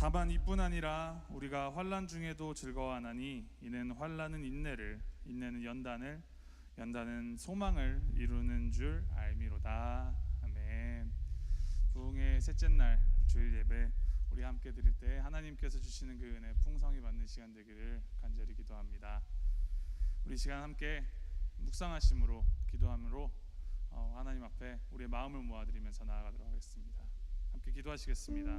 다만 이뿐 아니라 우리가 환난 중에도 즐거워하나니 이는 환난은 인내를, 인내는 연단을, 연단은 소망을 이루는 줄 알미로다. 아멘. 부흥의 셋째 날 주일 예배 우리 함께 드릴 때 하나님께서 주시는 그 은혜 풍성히 받는 시간 되기를 간절히 기도합니다. 우리 시간 함께 묵상하심으로 기도함으로 하나님 앞에 우리의 마음을 모아드리면서 나아가도록 하겠습니다. 함께 기도하시겠습니다.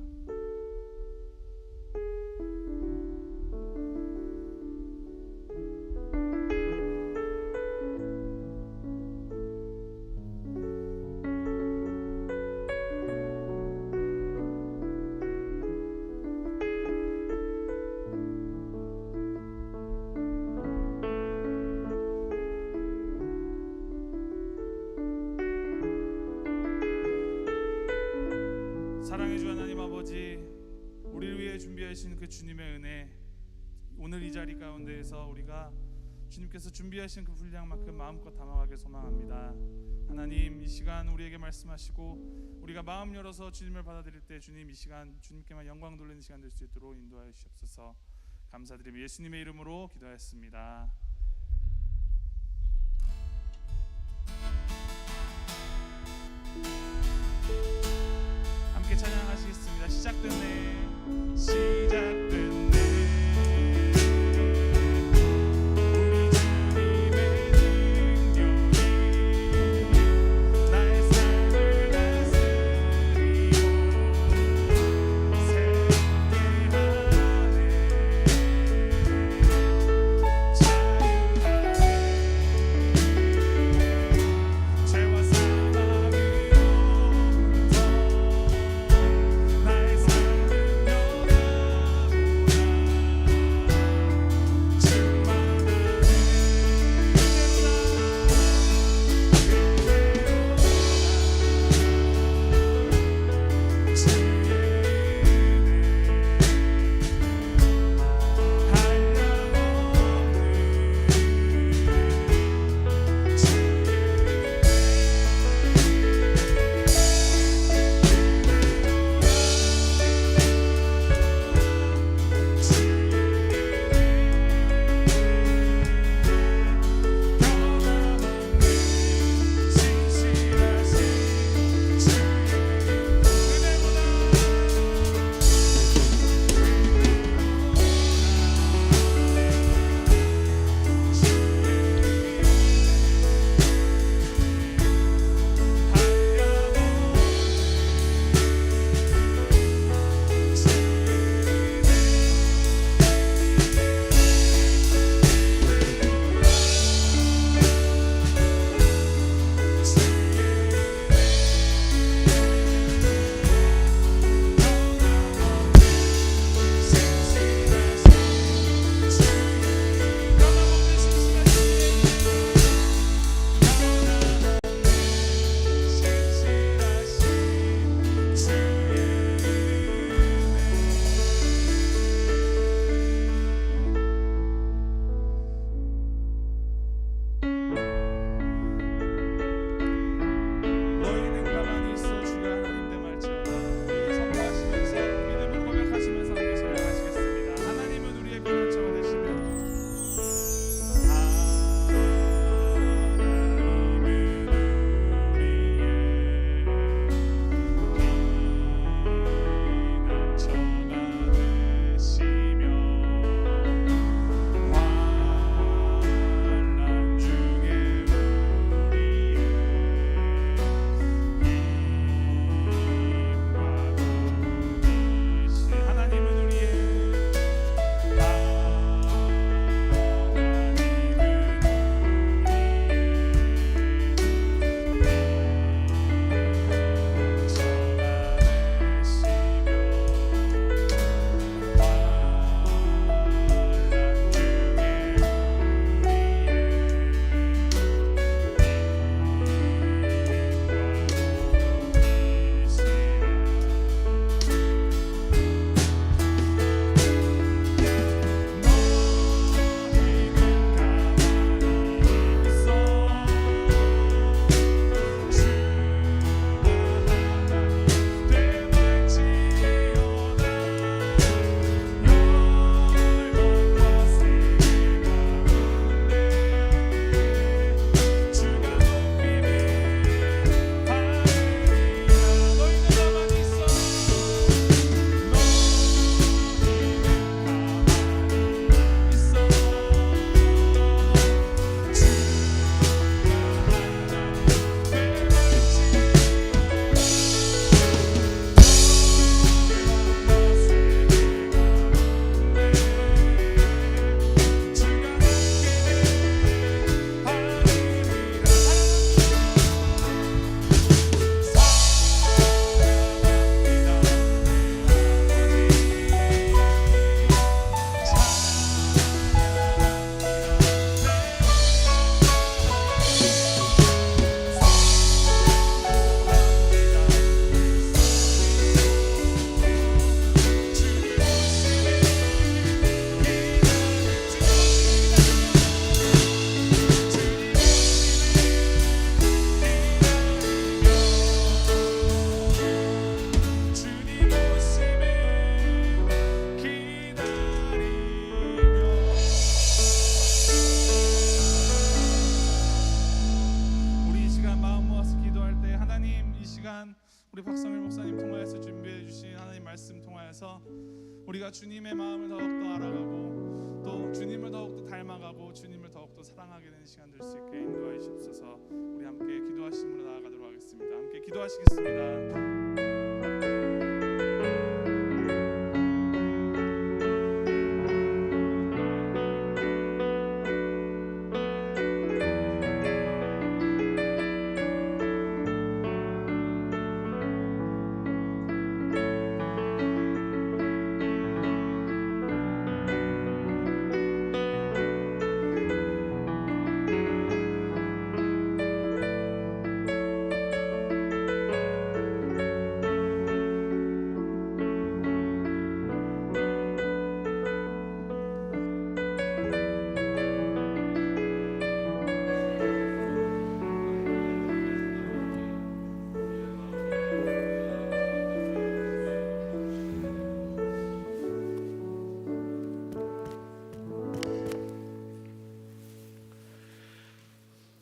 사랑해 주 하나님 아버지, 우리를 위해 준비하신 그 주님의 은혜, 오늘 이 자리 가운데에서 우리가 주님께서 준비하신 그 분량만큼 마음껏 담아가길 소망합니다. 하나님, 이 시간 우리에게 말씀하시고 우리가 마음 열어서 주님을 받아들일 때 주님 이 시간 주님께만 영광 돌리는 시간 될 수 있도록 인도하여 주시옵소서. 감사드리며 예수님의 이름으로 기도하였습니다. 함께 찬양하시겠습니다. 시작됐네, 시작됐네. 우리 주님의 능력이 나의 삶을 다스리고 새롭게 하네. 찬양하네. 우리 박성일 목사님 통하여서 준비해 주신 하나님 말씀 통하여서 우리가 주님의 마음을 더욱더 알아가고 또 주님을 더욱더 닮아가고 주님을 더욱더 사랑하게 되는 시간 될 수 있게 인도하여 주옵소서. 우리 함께 기도하심으로 나아가도록 하겠습니다. 함께 기도하시겠습니다.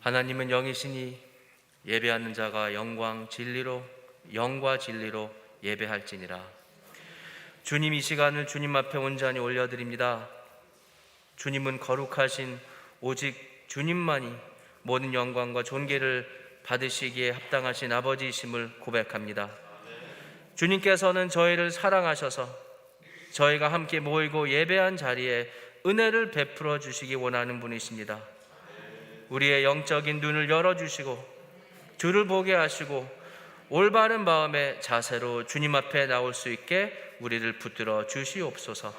하나님은 영이시니 예배하는 자가 영과 진리로 예배할지니라. 주님, 이 시간을 주님 앞에 온전히 올려드립니다. 주님은 거룩하신 오직 주님만이 모든 영광과 존귀를 받으시기에 합당하신 아버지이심을 고백합니다. 주님께서는 저희를 사랑하셔서 저희가 함께 모이고 예배한 자리에 은혜를 베풀어 주시기 원하는 분이십니다. 우리의 영적인 눈을 열어주시고 주를 보게 하시고 올바른 마음의 자세로 주님 앞에 나올 수 있게 우리를 붙들어 주시옵소서.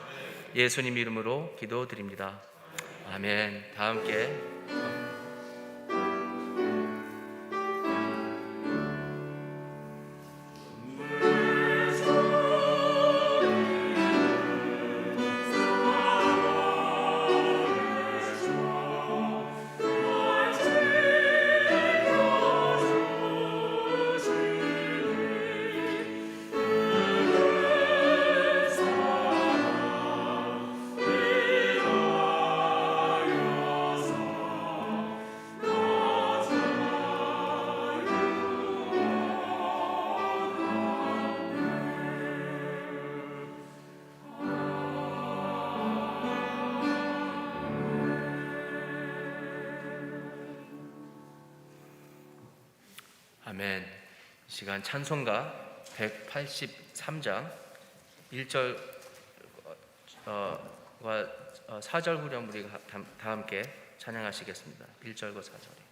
예수님 이름으로 기도드립니다. 아멘. 다 함께 아멘. 시간 찬송가 183장 1절과 4절 후렴 우리 다 함께 찬양하시겠습니다. 1절과 4절에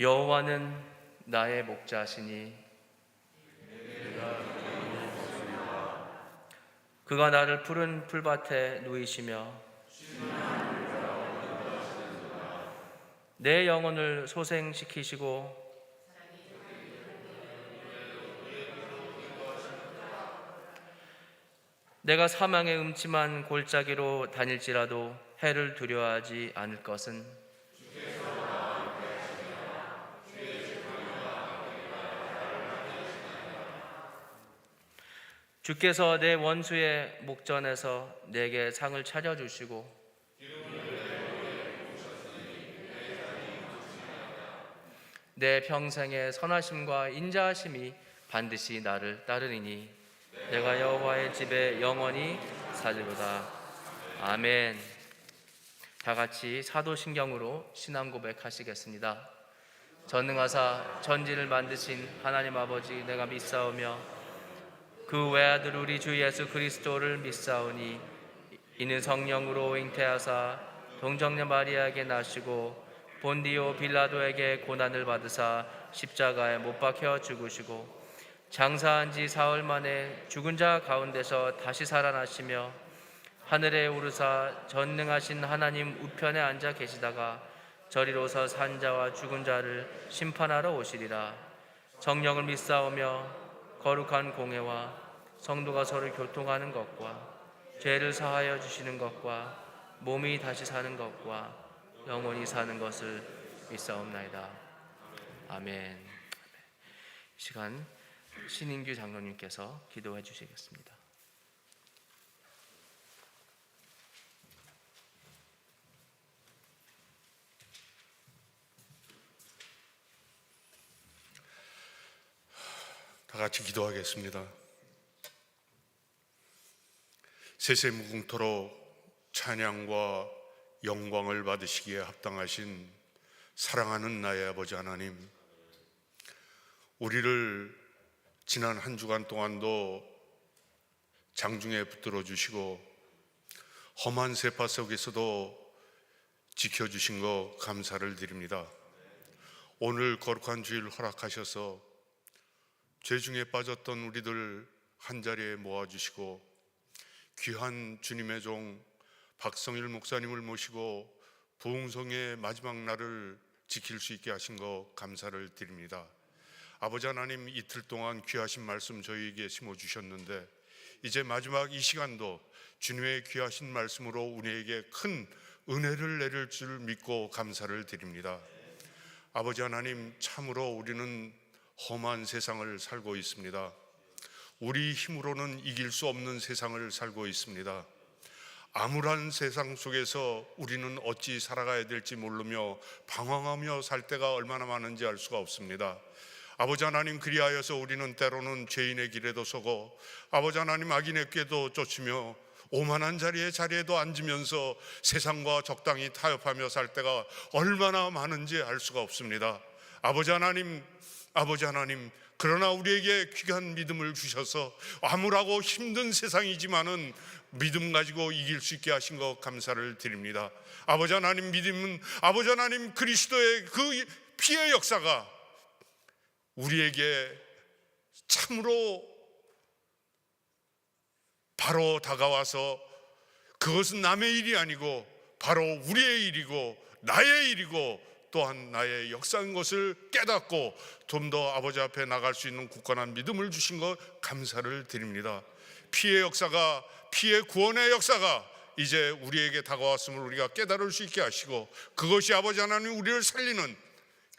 여호와는 나의 목자시니 그가 나를 푸른 풀밭에 누이시며 내 영혼을 소생시키시고 내가 사망의 음침한 골짜기로 다닐지라도 해를 두려워하지 않을 것은 주께서 내 원수의 목전에서 내게 상을 차려주시고 내 평생의 선하심과 인자하심이 반드시 나를 따르리니 내가 여호와의 집에 영원히 살리로다. 아멘. 다 같이 사도신경으로 신앙 고백하시겠습니다. 전능하사 천지를 만드신 하나님 아버지 내가 믿사오며 그 외아들 우리 주 예수 그리스도를 믿사오니 이는 성령으로 잉태하사 동정녀 마리아에게 나시고 본디오 빌라도에게 고난을 받으사 십자가에 못 박혀 죽으시고 장사한 지 사흘 만에 죽은 자 가운데서 다시 살아나시며 하늘에 오르사 전능하신 하나님 우편에 앉아 계시다가 저리로서 산 자와 죽은 자를 심판하러 오시리라. 성령을 믿사오며 거룩한 공회와 성도가 서로 교통하는 것과 죄를 사하여 주시는 것과 몸이 다시 사는 것과 영원히 사는 것을 믿사옵나이다. 아멘. 이 시간 신인규 장로님께서 기도해 주시겠습니다. 다 같이 기도하겠습니다. 세세무궁토록 찬양과 영광을 받으시기에 합당하신 사랑하는 나의 아버지 하나님, 우리를 지난 한 주간 동안도 장중에 붙들어 주시고 험한 세파 속에서도 지켜주신 것 감사를 드립니다. 오늘 거룩한 주일 허락하셔서 죄 중에 빠졌던 우리들 한자리에 모아주시고 귀한 주님의 종 박성일 목사님을 모시고 부흥성의 마지막 날을 지킬 수 있게 하신 것 감사를 드립니다. 아버지 하나님, 이틀 동안 귀하신 말씀 저희에게 심어주셨는데 이제 마지막 이 시간도 주님의 귀하신 말씀으로 우리에게 큰 은혜를 내릴 줄 믿고 감사를 드립니다. 아버지 하나님, 참으로 우리는 험한 세상을 살고 있습니다. 우리 힘으로는 이길 수 없는 세상을 살고 있습니다. 암울한 세상 속에서 우리는 어찌 살아가야 될지 모르며 방황하며 살 때가 얼마나 많은지 알 수가 없습니다. 아버지 하나님, 그리하여서 우리는 때로는 죄인의 길에도 서고 아버지 하나님, 악인의 꾀도 쫓으며 오만한 자리에도 앉으면서 세상과 적당히 타협하며 살 때가 얼마나 많은지 알 수가 없습니다. 아버지 하나님, 그러나 우리에게 귀한 믿음을 주셔서 암울하고 힘든 세상이지만은 믿음 가지고 이길 수 있게 하신 것 감사를 드립니다. 아버지 하나님, 믿음은 아버지 하나님 그리스도의 그 피의 역사가 우리에게 참으로 바로 다가와서 그것은 남의 일이 아니고 바로 우리의 일이고 나의 일이고 또한 나의 역사인 것을 깨닫고 좀 더 아버지 앞에 나갈 수 있는 굳건한 믿음을 주신 것 감사를 드립니다. 피의 역사가, 피의 구원의 역사가 이제 우리에게 다가왔음을 우리가 깨달을 수 있게 하시고 그것이 아버지 하나님 우리를 살리는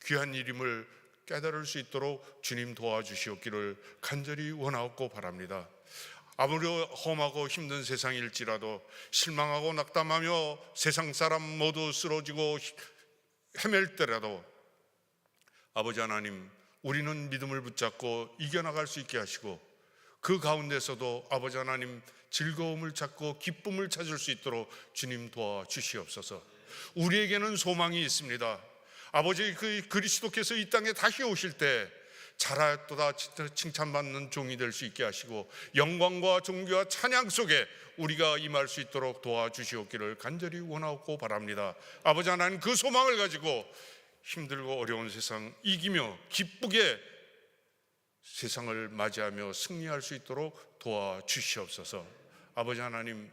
귀한 일임을 깨달을 수 있도록 주님 도와주시옵기를 간절히 원하옵고 바랍니다. 아무리 험하고 힘든 세상일지라도 실망하고 낙담하며 세상 사람 모두 쓰러지고 헤맬 때라도 아버지 하나님, 우리는 믿음을 붙잡고 이겨나갈 수 있게 하시고 그 가운데서도 아버지 하나님 즐거움을 찾고 기쁨을 찾을 수 있도록 주님 도와주시옵소서. 우리에게는 소망이 있습니다. 아버지, 그 그리스도께서 이 땅에 다시 오실 때 잘하였도다 칭찬받는 종이 될 수 있게 하시고 영광과 존귀와 찬양 속에 우리가 임할 수 있도록 도와주시옵기를 간절히 원하고 바랍니다. 아버지 하나님, 그 소망을 가지고 힘들고 어려운 세상 이기며 기쁘게 세상을 맞이하며 승리할 수 있도록 도와주시옵소서. 아버지 하나님,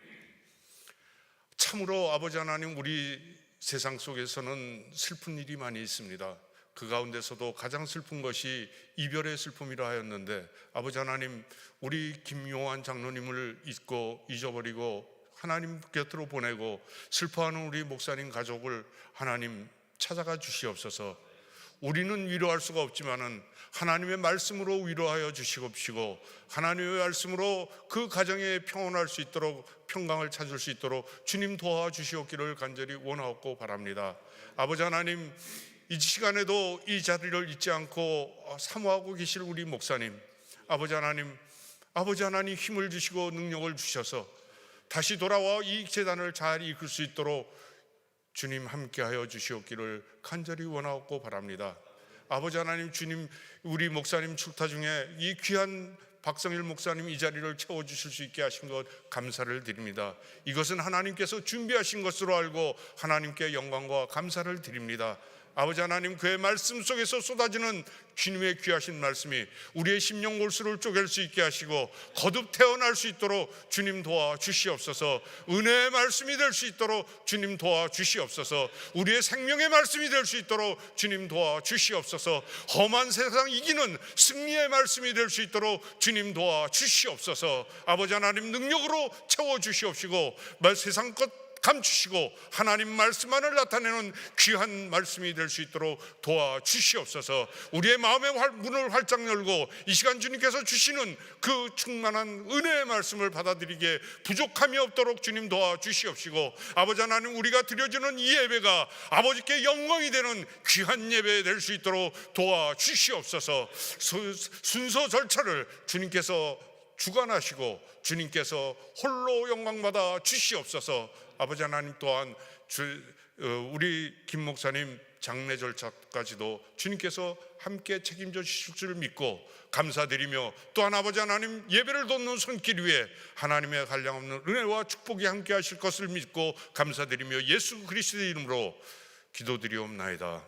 참으로 아버지 하나님, 우리 세상 속에서는 슬픈 일이 많이 있습니다. 그 가운데서도 가장 슬픈 것이 이별의 슬픔이라 하였는데 아버지 하나님, 우리 김용환 장로님을 잊고 잊어버리고 하나님 곁으로 보내고 슬퍼하는 우리 목사님 가족을 하나님 찾아가 주시옵소서. 우리는 위로할 수가 없지만은 하나님의 말씀으로 위로하여 주시옵시고 하나님의 말씀으로 그 가정에 평온할 수 있도록 평강을 찾을 수 있도록 주님 도와주시옵기를 간절히 원하옵고 바랍니다. 아버지 하나님, 이 시간에도 이 자리를 잊지 않고 사모하고 계실 우리 목사님, 아버지 하나님 힘을 주시고 능력을 주셔서 다시 돌아와 이 재단을 잘 이끌 수 있도록 주님 함께하여 주시옵기를 간절히 원하옵고 바랍니다. 아버지 하나님, 주님 우리 목사님 출타 중에 이 귀한 박성일 목사님 이 자리를 채워주실 수 있게 하신 것 감사를 드립니다. 이것은 하나님께서 준비하신 것으로 알고 하나님께 영광과 감사를 드립니다. 아버지 하나님, 그의 말씀 속에서 쏟아지는 주님의 귀하신 말씀이 우리의 심령 골수를 쪼갤 수 있게 하시고 거듭 태어날 수 있도록 주님 도와주시옵소서. 은혜의 말씀이 될 수 있도록 주님 도와주시옵소서. 우리의 생명의 말씀이 될 수 있도록 주님 도와주시옵소서. 험한 세상 이기는 승리의 말씀이 될 수 있도록 주님 도와주시옵소서. 아버지 하나님, 능력으로 채워주시옵시고 세상 것 감추시고 하나님 말씀만을 나타내는 귀한 말씀이 될 수 있도록 도와주시옵소서. 우리의 마음의 문을 활짝 열고 이 시간 주님께서 주시는 그 충만한 은혜의 말씀을 받아들이기에 부족함이 없도록 주님 도와주시옵시고, 아버지 하나님, 우리가 드려지는 이 예배가 아버지께 영광이 되는 귀한 예배 될 수 있도록 도와주시옵소서. 순서 절차를 주님께서 주관하시고 주님께서 홀로 영광받아 주시옵소서. 아버지 하나님, 또한 우리 김 목사님 장례 절차까지도 주님께서 함께 책임져 주실 줄 믿고 감사드리며, 또한 아버지 하나님, 예배를 돕는 손길 위에 하나님의 한량없는 은혜와 축복이 함께 하실 것을 믿고 감사드리며 예수 그리스도의 이름으로 기도드리옵나이다.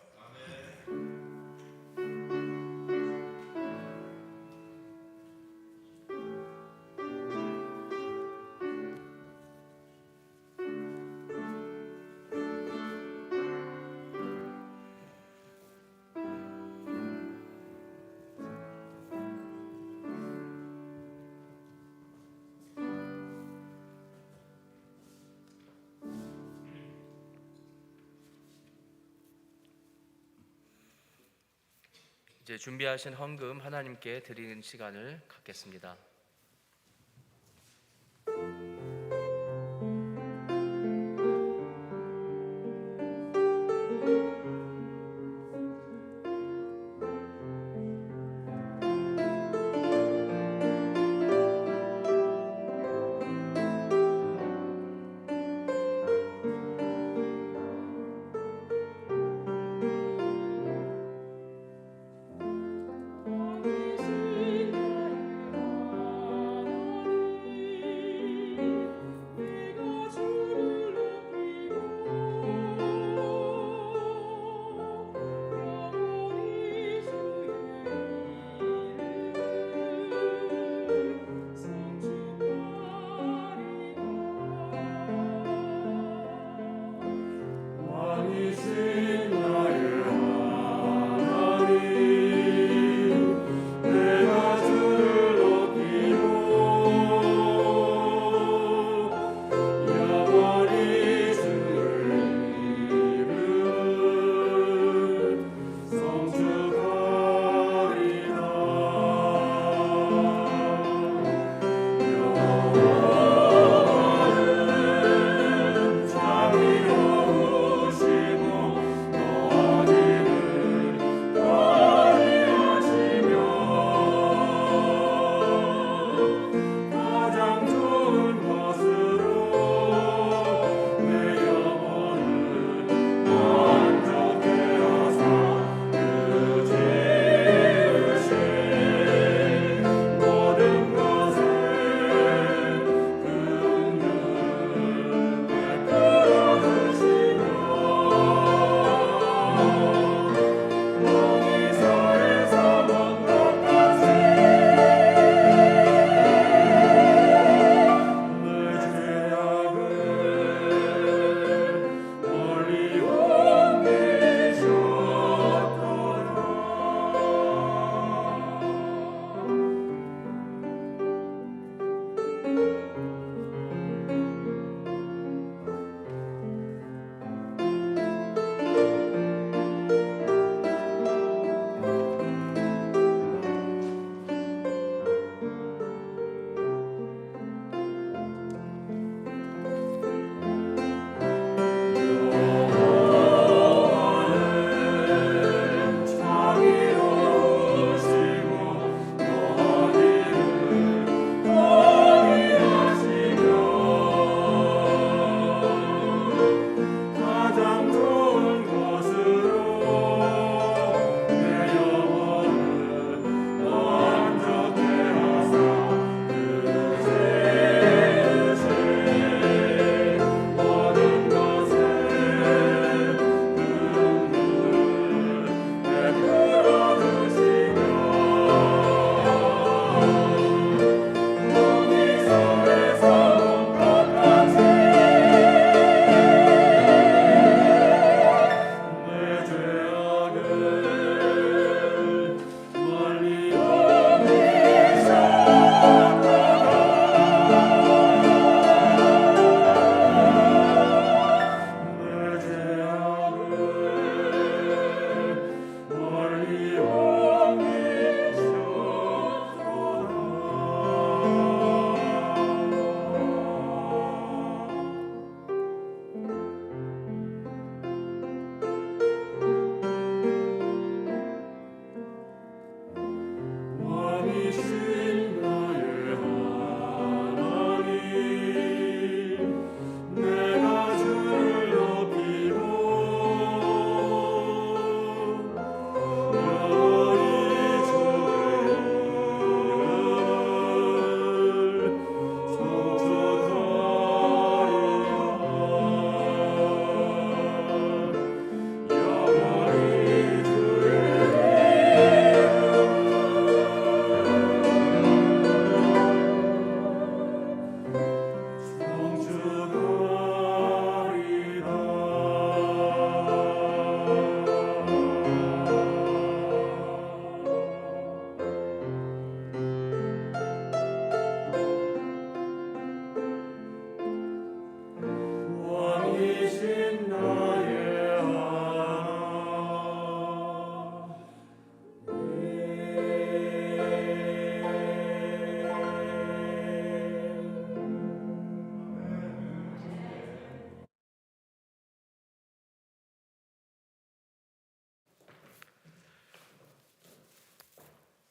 이제 준비하신 헌금 하나님께 드리는 시간을 갖겠습니다.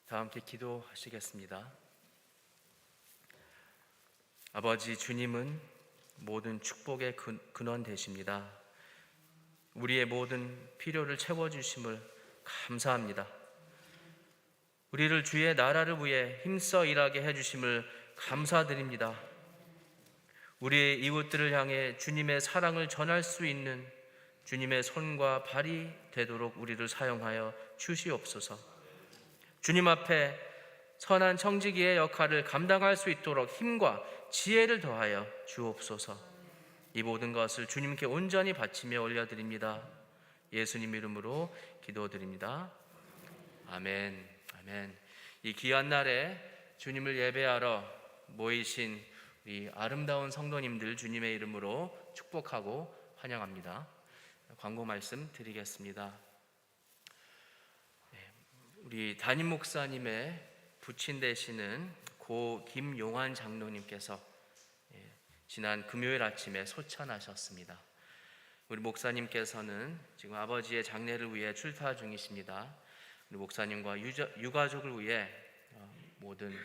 다 함께 기도하시겠습니다. 아버지, 주님은 모든 축복의 근원 되십니다. 우리의 모든 필요를 채워주심을 감사합니다. 우리를 주의 나라를 위해 힘써 일하게 해주심을 감사드립니다. 우리의 이웃들을 향해 주님의 사랑을 전할 수 있는 주님의 손과 발이 되도록 우리를 사용하여 주시옵소서. 주님 앞에 선한 청지기의 역할을 감당할 수 있도록 힘과 지혜를 더하여 주옵소서. 이 모든 것을 주님께 온전히 바치며 올려드립니다. 예수님 이름으로 기도드립니다. 아멘. 아멘. 이 귀한 날에 주님을 예배하러 모이신 우리 아름다운 성도님들 주님의 이름으로 축복하고 환영합니다. 광고 말씀 드리겠습니다. 우리 담임 목사님의 부친 되시는 고 김용환 장로님께서 지난 금요일 아침에 소천하셨습니다. 우리 목사님께서는 지금 아버지의 장례를 위해 출타 중이십니다. 우리 목사님과 유가족을 위해 모든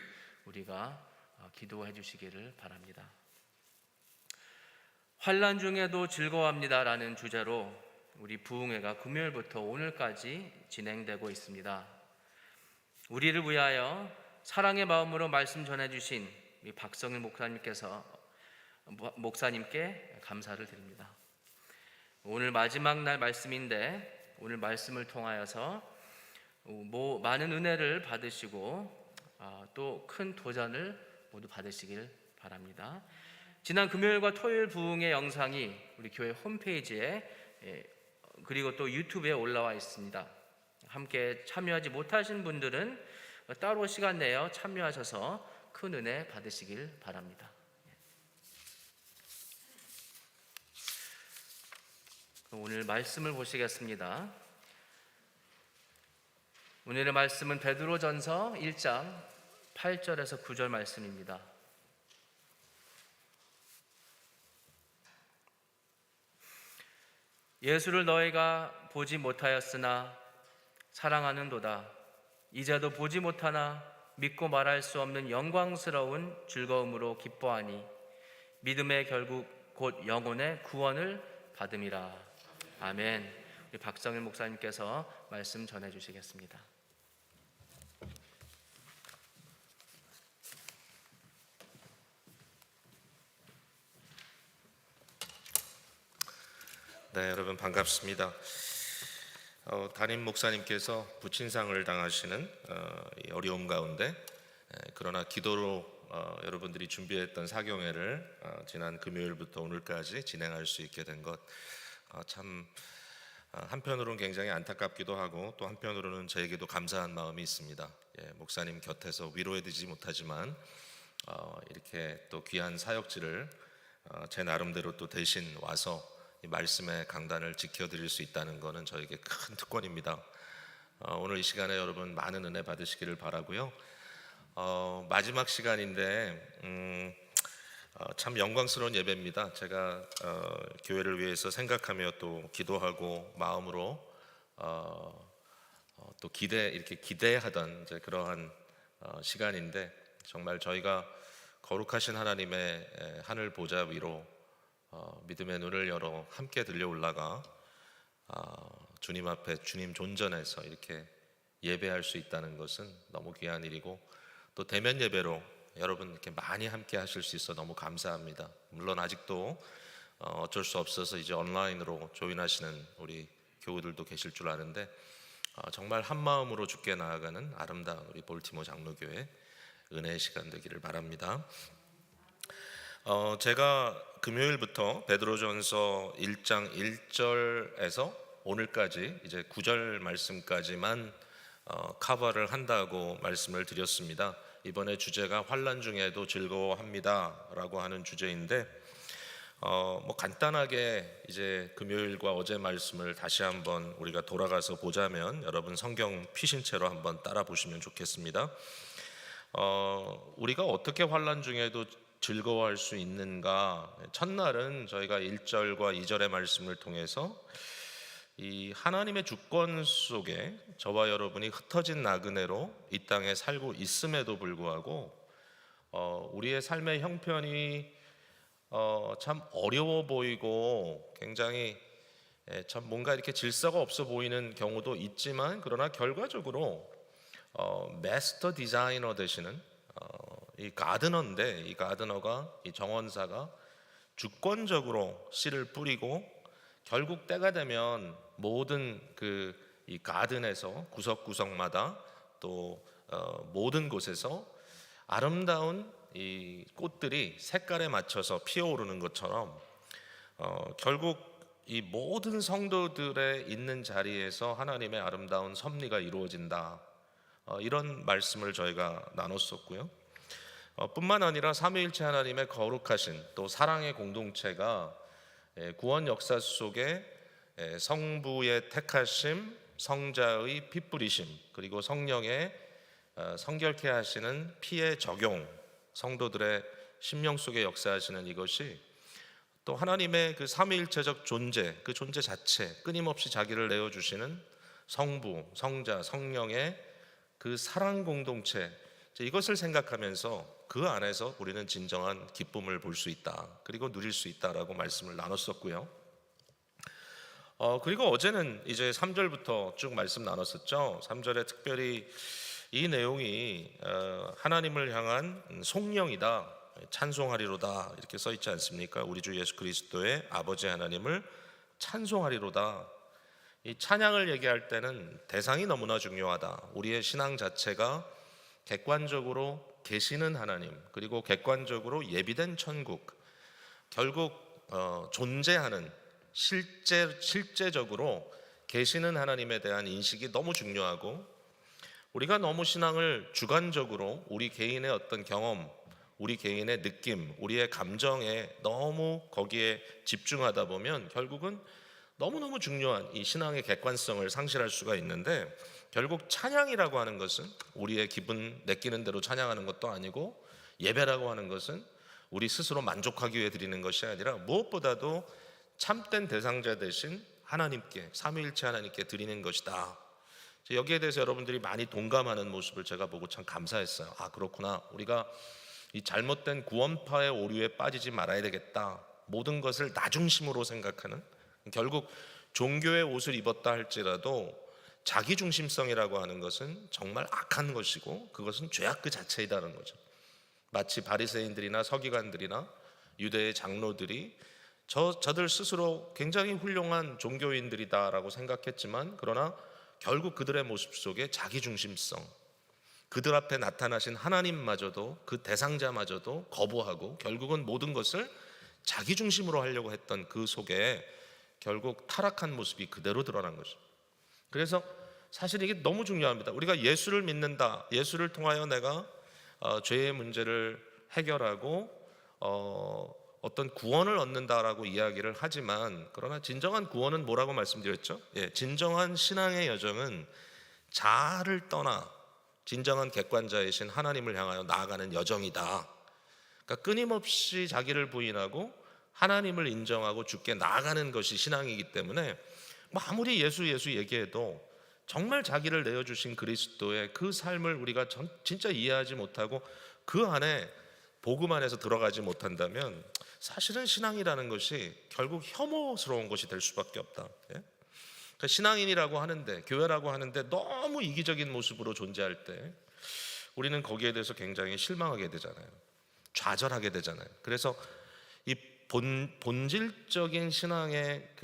우리가 기도해 주시기를 바랍니다. 환난 중에도 즐거워합니다라는 주제로 우리 부흥회가 금요일부터 오늘까지 진행되고 있습니다. 우리를 위하여 사랑의 마음으로 말씀 전해주신 우리 박성일 목사님께 감사를 드립니다. 오늘 마지막 날 말씀인데 오늘 말씀을 통하여서 많은 은혜를 받으시고 또 큰 도전을 모두 받으시길 바랍니다. 지난 금요일과 토요일 부흥의 영상이 우리 교회 홈페이지에 그리고 또 유튜브에 올라와 있습니다. 함께 참여하지 못하신 분들은 따로 시간 내어 참여하셔서 큰 은혜 받으시길 바랍니다. 오늘 말씀을 보시겠습니다. 오늘의 말씀은 베드로전서 1장 8절에서 9절 말씀입니다. 예수를 너희가 보지 못하였으나 사랑하는도다. 이제도 보지 못하나 믿고 말할 수 없는 영광스러운 즐거움으로 기뻐하니 믿음의 결국 곧 영혼의 구원을 받음이라. 아멘. 우리 박성일 목사님께서 말씀 전해 주시겠습니다. 네, 여러분 반갑습니다. 담임 목사님께서 부친상을 당하시는 이 어려움 가운데 그러나 기도로 여러분들이 준비했던 사경회를 지난 금요일부터 오늘까지 진행할 수 있게 된 것 참 한편으로는 굉장히 안타깝기도 하고 또 한편으로는 저에게도 감사한 마음이 있습니다. 목사님 곁에서 위로해드리지 못하지만 이렇게 또 귀한 사역지를 제 나름대로 또 대신 와서 이 말씀의 강단을 지켜드릴 수 있다는 것은 저에게 큰 특권입니다. 오늘 이 시간에 여러분 많은 은혜 받으시기를 바라고요. 마지막 시간인데 참 영광스러운 예배입니다. 제가 교회를 위해서 생각하며 또 기도하고 마음으로 또 이렇게 기대하던 이제 그러한 시간인데 정말 저희가 거룩하신 하나님의 하늘 보좌 위로 믿음의 눈을 열어 함께 들려 올라가 주님 앞에 주님 존전에서 이렇게 예배할 수 있다는 것은 너무 귀한 일이고 또 대면 예배로 여러분 이렇게 많이 함께 하실 수 있어 너무 감사합니다. 물론 아직도 어쩔 수 없어서 이제 온라인으로 조인하시는 우리 교우들도 계실 줄 아는데 정말 한 마음으로 주께 나아가는 아름다운 우리 볼티모 장로교회 은혜의 시간 되기를 바랍니다. 제가 금요일부터 베드로전서 1장 1절에서 오늘까지 이제 9절 말씀까지만 커버를 한다고 말씀을 드렸습니다. 이번에 주제가 환난 중에도 즐거워합니다라고 하는 주제인데 간단하게 이제 금요일과 어제 말씀을 다시 한번 우리가 돌아가서 보자면 여러분 성경 피신 채로 한번 따라 보시면 좋겠습니다. 우리가 어떻게 환난 중에도 즐거워할 수 있는가? 첫날은 저희가 1절과 2절의 말씀을 통해서 이 하나님의 주권 속에 저와 여러분이 흩어진 나그네로 이 땅에 살고 있음에도 불구하고 우리의 삶의 형편이 참 어려워 보이고 굉장히 참 뭔가 이렇게 질서가 없어 보이는 경우도 있지만, 그러나 결과적으로 마스터 디자이너 되시는 이 가드너인데, 이 가드너가, 이 정원사가 주권적으로 씨를 뿌리고 결국 때가 되면 모든 이 가든에서 구석구석마다 또 모든 곳에서 아름다운 이 꽃들이 색깔에 맞춰서 피어오르는 것처럼 결국 이 모든 성도들의 있는 자리에서 하나님의 아름다운 섭리가 이루어진다, 이런 말씀을 저희가 나눴었고요. 뿐만 아니라 삼위일체 하나님의 거룩하신 또 사랑의 공동체가 구원 역사 속에 성부의 택하심, 성자의 피 뿌리심, 그리고 성령의 성결케 하시는 피의 적용, 성도들의 심령 속에 역사하시는 이것이 또 하나님의 그 삼위일체적 존재, 그 존재 자체, 끊임없이 자기를 내어주시는 성부, 성자, 성령의 그 사랑 공동체, 이것을 생각하면서 그 안에서 우리는 진정한 기쁨을 볼 수 있다, 그리고 누릴 수 있다라고 말씀을 나눴었고요. 그리고 어제는 이제 3절부터 쭉 말씀 나눴었죠. 3절에 특별히 이 내용이 하나님을 향한 송영이다, 찬송하리로다, 이렇게 써 있지 않습니까? 우리 주 예수 그리스도의 아버지 하나님을 찬송하리로다. 이 찬양을 얘기할 때는 대상이 너무나 중요하다. 우리의 신앙 자체가 객관적으로 계시는 하나님, 그리고 객관적으로 예비된 천국, 결국 존재하는 실제적으로 계시는 하나님에 대한 인식이 너무 중요하고, 우리가 너무 신앙을 주관적으로 우리 개인의 어떤 경험, 우리 개인의 느낌, 우리의 감정에 너무 거기에 집중하다 보면 결국은 너무너무 중요한 이 신앙의 객관성을 상실할 수가 있는데, 결국 찬양이라고 하는 것은 우리의 기분 내키는 대로 찬양하는 것도 아니고, 예배라고 하는 것은 우리 스스로 만족하기 위해 드리는 것이 아니라 무엇보다도 참된 대상자 되신 하나님께, 삼위일체 하나님께 드리는 것이다. 여기에 대해서 여러분들이 많이 동감하는 모습을 제가 보고 참 감사했어요. 아, 그렇구나. 우리가 이 잘못된 구원파의 오류에 빠지지 말아야 되겠다. 모든 것을 나 중심으로 생각하는, 결국 종교의 옷을 입었다 할지라도 자기 중심성이라고 하는 것은 정말 악한 것이고, 그것은 죄악 그 자체이다는 거죠. 마치 바리새인들이나 서기관들이나 유대의 장로들이 저들 스스로 굉장히 훌륭한 종교인들이다라고 생각했지만, 그러나 결국 그들의 모습 속에 자기 중심성, 그들 앞에 나타나신 하나님마저도, 그 대상자마저도 거부하고 결국은 모든 것을 자기 중심으로 하려고 했던 그 속에 결국 타락한 모습이 그대로 드러난 거죠. 그래서 사실 이게 너무 중요합니다. 우리가 예수를 믿는다, 예수를 통하여 내가 죄의 문제를 해결하고 어떤 구원을 얻는다라고 이야기를 하지만, 그러나 진정한 구원은 뭐라고 말씀드렸죠? 진정한 신앙의 여정은 자아를 떠나 진정한 객관자이신 하나님을 향하여 나아가는 여정이다. 그러니까 끊임없이 자기를 부인하고 하나님을 인정하고 주께 나아가는 것이 신앙이기 때문에, 아무리 예수 얘기해도 정말 자기를 내어주신 그리스도의 그 삶을 우리가 진짜 이해하지 못하고 그 안에 복음 안에서 들어가지 못한다면 사실은 신앙이라는 것이 결국 혐오스러운 것이 될 수밖에 없다. 그러니까 신앙인이라고 하는데, 교회라고 하는데 너무 이기적인 모습으로 존재할 때 우리는 거기에 대해서 굉장히 실망하게 되잖아요. 좌절하게 되잖아요. 그래서 이 본질적인 신앙의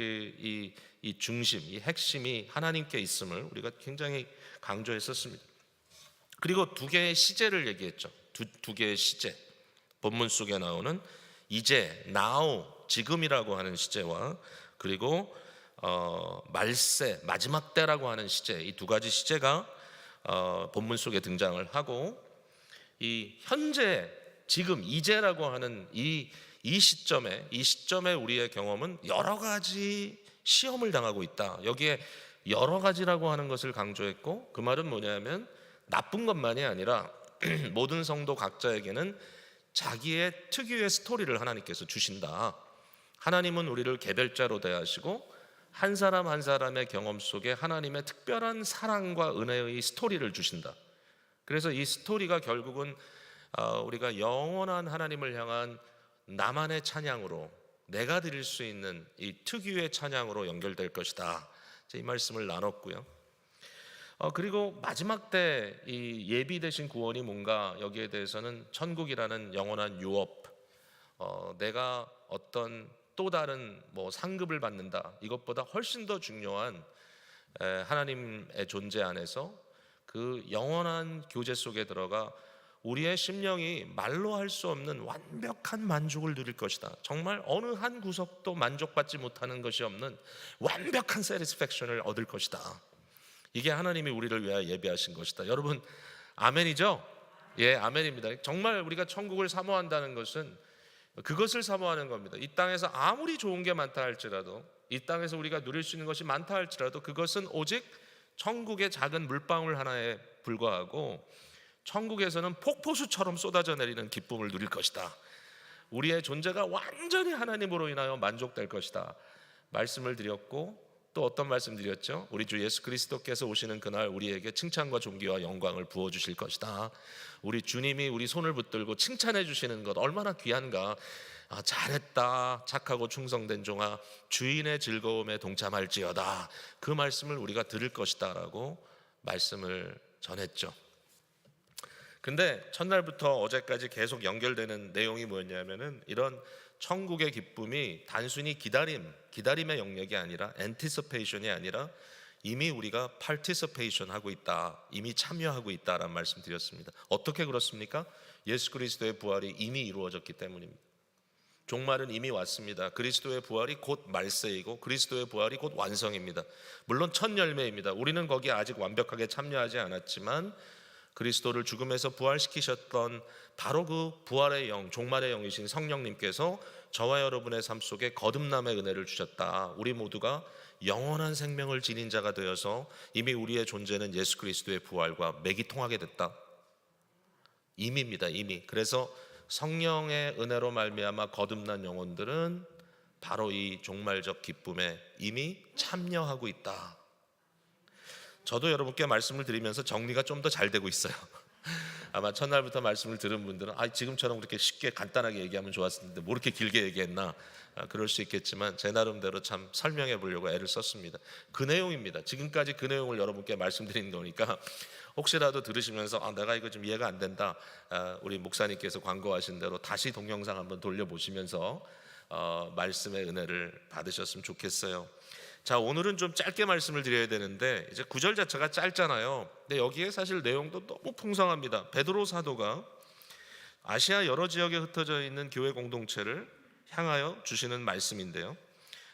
이 중심, 이 핵심이 하나님께 있음을 우리가 굉장히 강조했었습니다. 그리고 두 개의 시제를 얘기했죠. 두 개의 시제, 본문 속에 나오는 이제, now, 지금이라고 하는 시제와, 그리고 말세, 마지막 때라고 하는 시제, 이 두 가지 시제가 본문 속에 등장을 하고, 이 현재, 지금, 이제라고 하는 이 시점에 우리의 경험은 여러 가지 시험을 당하고 있다. 여기에 여러 가지라고 하는 것을 강조했고, 그 말은 뭐냐면 나쁜 것만이 아니라 모든 성도 각자에게는 자기의 특유의 스토리를 하나님께서 주신다. 하나님은 우리를 개별자로 대하시고 한 사람 한 사람의 경험 속에 하나님의 특별한 사랑과 은혜의 스토리를 주신다. 그래서 이 스토리가 결국은 우리가 영원한 하나님을 향한 나만의 찬양으로, 내가 드릴 수 있는 이 특유의 찬양으로 연결될 것이다. 이 말씀을 나눴고요. 그리고 마지막 때 이 예비되신 구원이 뭔가, 여기에 대해서는 천국이라는 영원한 유업, 내가 어떤 또 다른 상급을 받는다, 이것보다 훨씬 더 중요한 하나님의 존재 안에서 그 영원한 교제 속에 들어가 우리의 심령이 말로 할 수 없는 완벽한 만족을 누릴 것이다. 정말 어느 한 구석도 만족받지 못하는 것이 없는 완벽한 세티스팩션을 얻을 것이다. 이게 하나님이 우리를 위하여 예비하신 것이다. 여러분 아멘이죠? 예, 아멘입니다. 정말 우리가 천국을 사모한다는 것은 그것을 사모하는 겁니다. 이 땅에서 아무리 좋은 게 많다 할지라도, 이 땅에서 우리가 누릴 수 있는 것이 많다 할지라도 그것은 오직 천국의 작은 물방울 하나에 불과하고, 천국에서는 폭포수처럼 쏟아져 내리는 기쁨을 누릴 것이다. 우리의 존재가 완전히 하나님으로 인하여 만족될 것이다 말씀을 드렸고, 또 어떤 말씀 드렸죠? 우리 주 예수 그리스도께서 오시는 그날 우리에게 칭찬과 존귀와 영광을 부어주실 것이다. 우리 주님이 우리 손을 붙들고 칭찬해 주시는 것 얼마나 귀한가. 잘했다, 착하고 충성된 종아, 주인의 즐거움에 동참할지어다. 그 말씀을 우리가 들을 것이다 라고 말씀을 전했죠. 근데 첫날부터 어제까지 계속 연결되는 내용이 뭐였냐면은, 이런 천국의 기쁨이 단순히 기다림의 영역이 아니라, anticipation이 아니라 이미 우리가 participation 하고 있다, 이미 참여하고 있다라는 말씀 드렸습니다. 어떻게 그렇습니까? 예수 그리스도의 부활이 이미 이루어졌기 때문입니다. 종말은 이미 왔습니다. 그리스도의 부활이 곧 말세이고 그리스도의 부활이 곧 완성입니다. 물론 첫 열매입니다. 우리는 거기에 아직 완벽하게 참여하지 않았지만 그리스도를 죽음에서 부활시키셨던 바로 그 부활의 영, 종말의 영이신 성령님께서 저와 여러분의 삶 속에 거듭남의 은혜를 주셨다. 우리 모두가 영원한 생명을 지닌 자가 되어서 이미 우리의 존재는 예수 그리스도의 부활과 맥이 통하게 됐다. 이미입니다. 이미. 그래서 성령의 은혜로 말미암아 거듭난 영혼들은 바로 이 종말적 기쁨에 이미 참여하고 있다. 저도 여러분께 말씀을 드리면서 정리가 좀 더 잘 되고 있어요. 아마 첫날부터 말씀을 들은 분들은 지금처럼 그렇게 쉽게 간단하게 얘기하면 좋았을 텐데 뭐 이렇게 길게 얘기했나, 그럴 수 있겠지만 제 나름대로 참 설명해 보려고 애를 썼습니다. 그 내용입니다. 지금까지 그 내용을 여러분께 말씀드린 거니까 혹시라도 들으시면서 내가 이거 좀 이해가 안 된다, 우리 목사님께서 광고하신 대로 다시 동영상 한번 돌려보시면서 말씀의 은혜를 받으셨으면 좋겠어요. 자, 오늘은 좀 짧게 말씀을 드려야 되는데 이제 구절 자체가 짧잖아요. 근데 여기에 사실 내용도 너무 풍성합니다. 베드로 사도가 아시아 여러 지역에 흩어져 있는 교회 공동체를 향하여 주시는 말씀인데요,